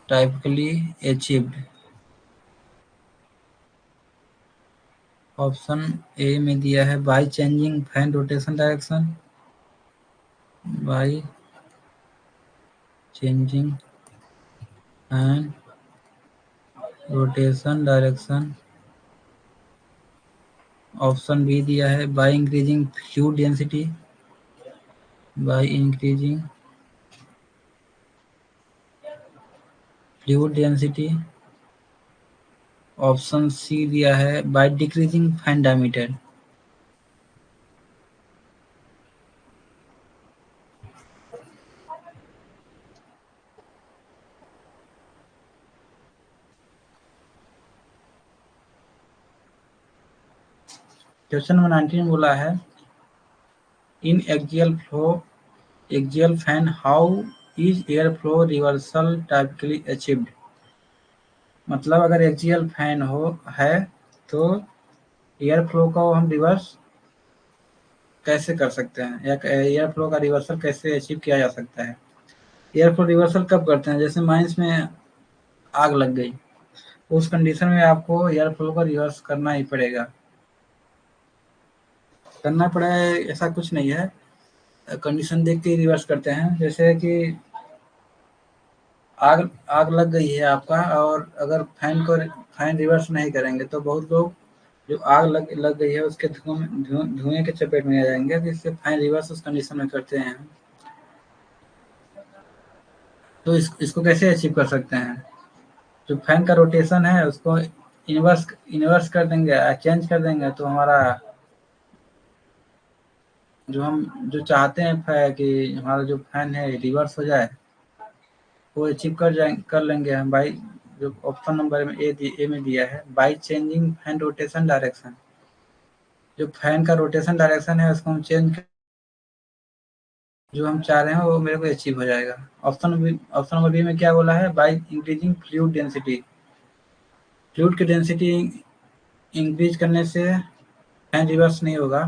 typically achieved? Option A में दिया है by changing fan rotation direction, by changing fan rotation direction. Option B दिया है by increasing fluid density, by increasing fluid density. Option C दिया है by decreasing fan diameter. Question number 19 में बोला है in axial fan how is air flow reversal typically achieved? मतलब अगर एक्सियल फैन है तो एयर फ्लो को हम रिवर्स कैसे कर सकते हैं, या एयर फ्लो का रिवर्सल कैसे अचीव किया जा सकता है? एयर फ्लो रिवर्सल कब करते हैं, जैसे माइंस में आग लग गई, उस कंडीशन में आपको एयर फ्लो को रिवर्स करना ही पड़ेगा। करना पड़े ऐसा कुछ नहीं है, कंडीशन देख के रिवर्स करते हैं। जैसे कि आग आग लग गई है आपका, और अगर फैन रिवर्स नहीं करेंगे तो बहुत लोग जो आग लग गई है उसके धुएं के चपेट में आ जाएंगे, जिससे फैन रिवर्स उस कंडीशन में करते हैं। तो इसको कैसे अचीव कर सकते हैं? जो फैन का रोटेशन है उसको इन्वर्स कर देंगे, चेंज कर देंगे, तो हमारा जो चाहते हैं कि हमारा जो फैन है रिवर्स हो जाए, वो अचीव कर लेंगे हम बाई जो ऑप्शन नंबर में ए में दिया है by changing fan rotation direction. जो फैन का रोटेशन डायरेक्शन है उसको हम चेंज, जो हम चाह रहे हैं वो मेरे को अचीव हो जाएगा। ऑप्शन नंबर बी में क्या बोला है, by increasing fluid density. Fluid की डेंसिटी इंक्रीज करने से फैन रिवर्स नहीं होगा।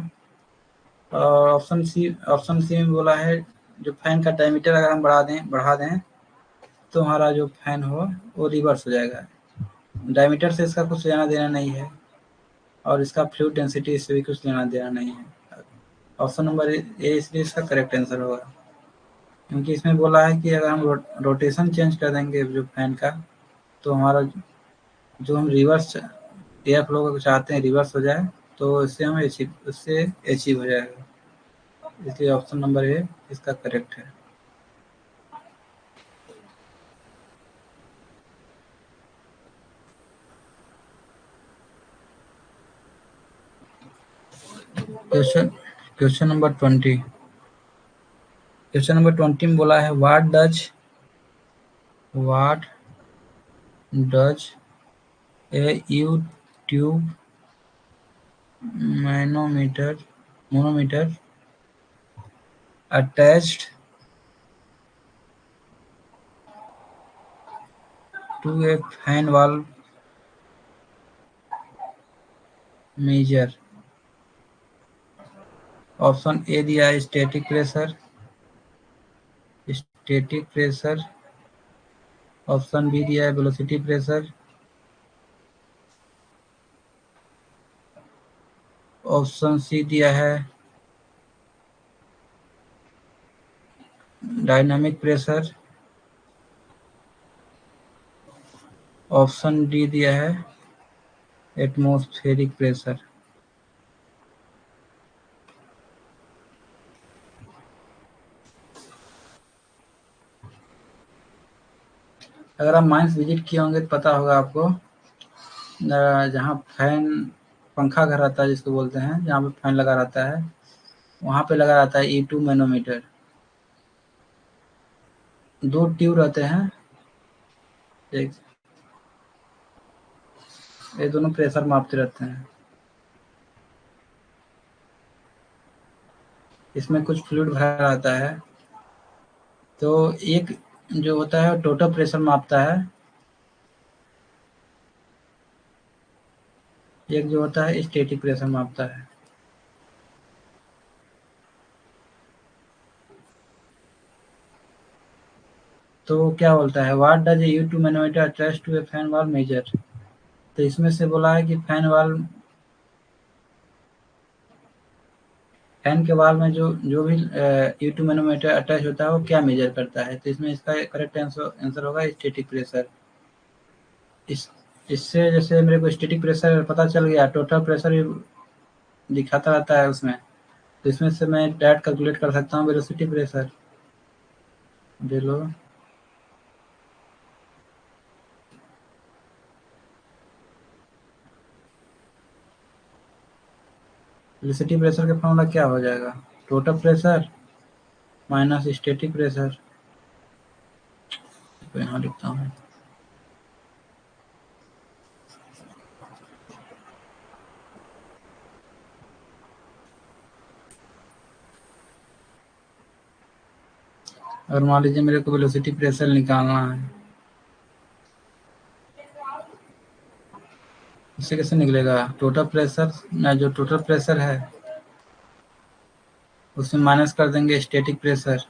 और ऑप्शन सी में बोला है जो फैन का डायमीटर अगर हम बढ़ा दें तो हमारा जो फैन हो वो रिवर्स हो जाएगा। डायमीटर से इसका कुछ लेना देना नहीं है, और इसका फ्लूइड डेंसिटी से भी कुछ लेना देना नहीं है। ऑप्शन नंबर ए इसलिए इसका करेक्ट आंसर होगा, क्योंकि इसमें बोला है कि अगर हम रोटेशन चेंज कर देंगे जो फैन का, तो हमारा जो हम रिवर्स एयर फ्लो को चाहते हैं रिवर्स हो जाए, तो उससे अचीव हो जाएगा। इसलिए ऑप्शन नंबर ए इसका करेक्ट है। Question question number 20। Question number 20 में बोला है what does a U tube manometer attached to a fan valve measure. Option A दिया है स्टैटिक प्रेशर। ऑप्शन बी दिया है वेलोसिटी प्रेशर। ऑप्शन सी दिया है डायनामिक प्रेशर। ऑप्शन डी दिया है एटमॉस्फेरिक प्रेशर। अगर आप माइंस विजिट किए होंगे तो पता होगा आपको, जहाँ फैन पंखा घर रहता है जिसको बोलते हैं, जहाँ पे फैन लगा रहता है वहाँ पे लगा रहता है E2 मैनोमीटर। 2 ट्यूब रहते हैं, एक ये दोनों प्रेशर मापते रहते हैं। इसमें कुछ फ्लूइड भरा रहता है, तो एक जो होता है टोटल प्रेशर मापता है, एक जो होता है स्टैटिक प्रेशर मापता है। तो क्या बोलता है what does a U2 manometer attach to a fan valve measure. तो इसमें से बोला है कि फैन के वाल्व में जो जो भी U2 मैनोमीटर अटैच होता है वो क्या मेजर करता है। तो इसमें इसका करेक्ट आंसर होगा स्टैटिक प्रेशर। इस इससे जैसे मेरे को स्टैटिक प्रेशर पता चल गया, टोटल प्रेशर दिखाता रहता है उसमें, तो इसमें से मैं डायरेक्ट कैलकुलेट कर सकता हूँ वेलोसिटी प्रेशर। वेलो वेलोसिटी प्रेशर का फॉर्मूला क्या हो जाएगा, total pressure minus static pressure. तो यहाँ लिखता हूँ अगर मान लीजिए मेरे को वेलोसिटी प्रेशर निकालना है, इससे कैसे निकलेगा, टोटल प्रेशर में जो टोटल प्रेशर है उसमें माइनस कर देंगे स्टैटिक प्रेशर,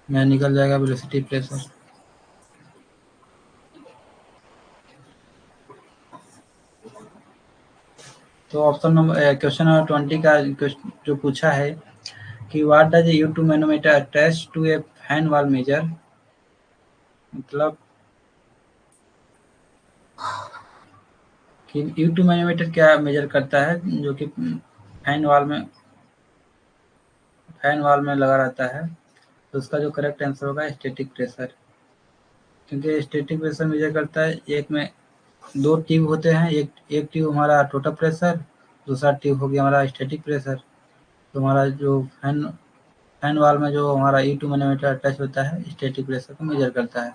में निकल जाएगा वेलोसिटी प्रेशर। तो ऑप्शन नंबर क्वेश्चन नंबर 20 का जो पूछा है कि what does U2 manometer attach to a fan valve measure, मतलब कि U2 मैनोमीटर क्या मेजर करता है जो कि फैन वाल में लगा रहता है। तो उसका जो करेक्ट आंसर होगा स्टैटिक प्रेशर, क्योंकि स्टैटिक प्रेशर मेजर करता है, एक में 2 ट्यूब होते हैं, एक ट्यूब हमारा टोटल प्रेशर, दूसरा ट्यूब हो गया हमारा स्टैटिक प्रेशर। तो हमारा जो फैन वाल में जो हमारा U2 मैनोमीटर अटैच होता है स्टैटिक प्रेशर को मेजर करता है।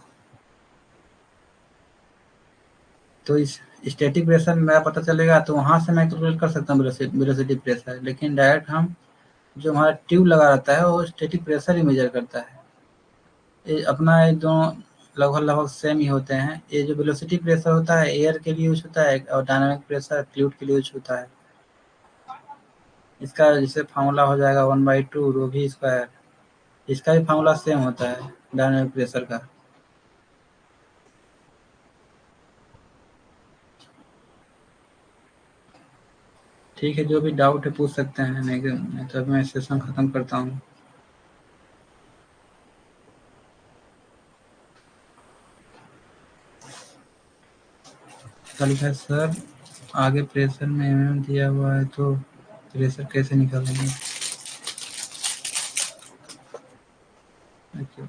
तो इस स्टैटिक प्रेशर मेरा पता चलेगा तो वहाँ से मैं कैलकुलेट कर सकता हूँ वेलोसिटी प्रेशर, लेकिन डायरेक्ट हम जो हमारा ट्यूब लगा रहता है वो स्टैटिक प्रेशर ही मेजर करता है। ये अपना ये दोनों लगभग लगभग सेम ही होते हैं। ये जो वेलोसिटी प्रेशर होता है एयर के लिए यूज होता है और डायनामिक प्रेशर फ्लूइड के लिए यूज होता है। इसका जैसे फार्मूला हो जाएगा 1/2 रो वी स्क्वायर, इसका भी फार्मूला सेम होता है डायनामिक प्रेशर का। ठीक है, जो भी डाउट है पूछ सकते हैं, नहीं तो मैं सेशन खत्म करता हूँ। लिखा है सर आगे प्रेशर में दिया हुआ है तो प्रेशर कैसे निकालेंगे। अच्छा।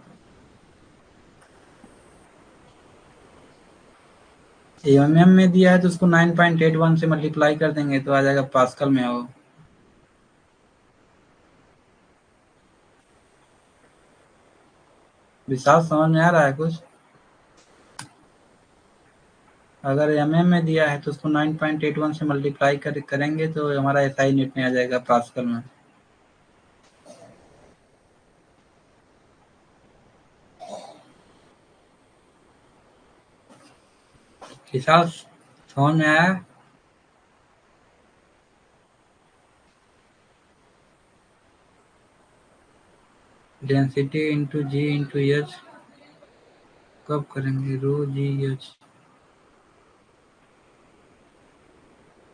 एमएम में दिया है तो उसको 9.81 से मल्टीप्लाई कर देंगे तो आ जाएगा पास्कल में वो। विशाल समझ में आ रहा है कुछ? अगर एमएम में दिया है तो उसको 9.81 से मल्टीप्लाई करेंगे तो हमारा एसआई यूनिट में आ जाएगा पास्कल में। विशाल समझ में आया? डेंसिटी इंटू जी इंटू एच कब करेंगे? रो जी एच,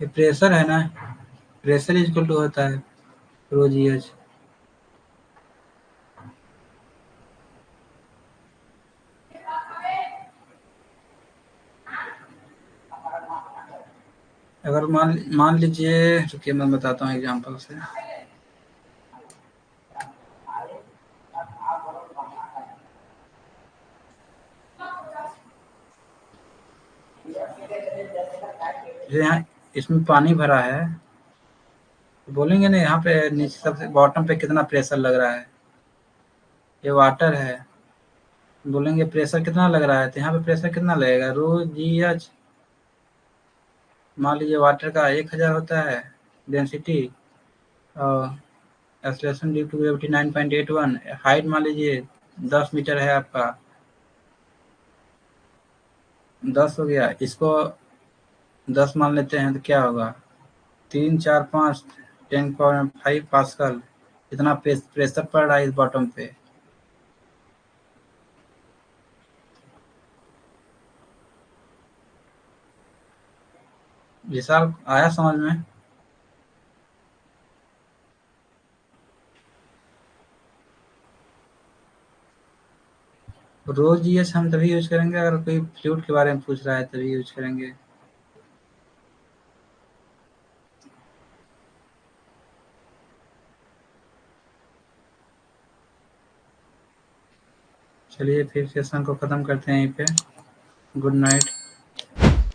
ये प्रेशर है ना, प्रेशर इक्वल टू होता है रो जी एच। अगर मान मान लीजिए, रुकिए मैं बताता हूँ एग्जांपल से। जो यहाँ इसमें पानी भरा है तो बोलेंगे ना यहाँ पे नीचे सबसे बॉटम पे कितना प्रेशर लग रहा है, ये वाटर है, बोलेंगे प्रेशर कितना लग रहा है तो यहाँ पे प्रेशर कितना लगेगा रो जी एच। मान लीजिए वाटर का 1000 होता है डेंसिटी और acceleration due to gravity 9.81, height मान लीजिए 10 मीटर है आपका, 10 हो गया, इसको 10 मान लेते हैं तो क्या होगा 3 4 5 10 पावर 5 पास्कल, इतना प्रेशर पड़ रहा है इस बॉटम पे। विशाल आया समझ में? रोज जीएस हम तभी यूज करेंगे अगर कोई फ्लूइड के बारे में पूछ रहा है, तभी यूज करेंगे। चलिए फिर सेशन को खत्म करते हैं यहीं पे। Good night.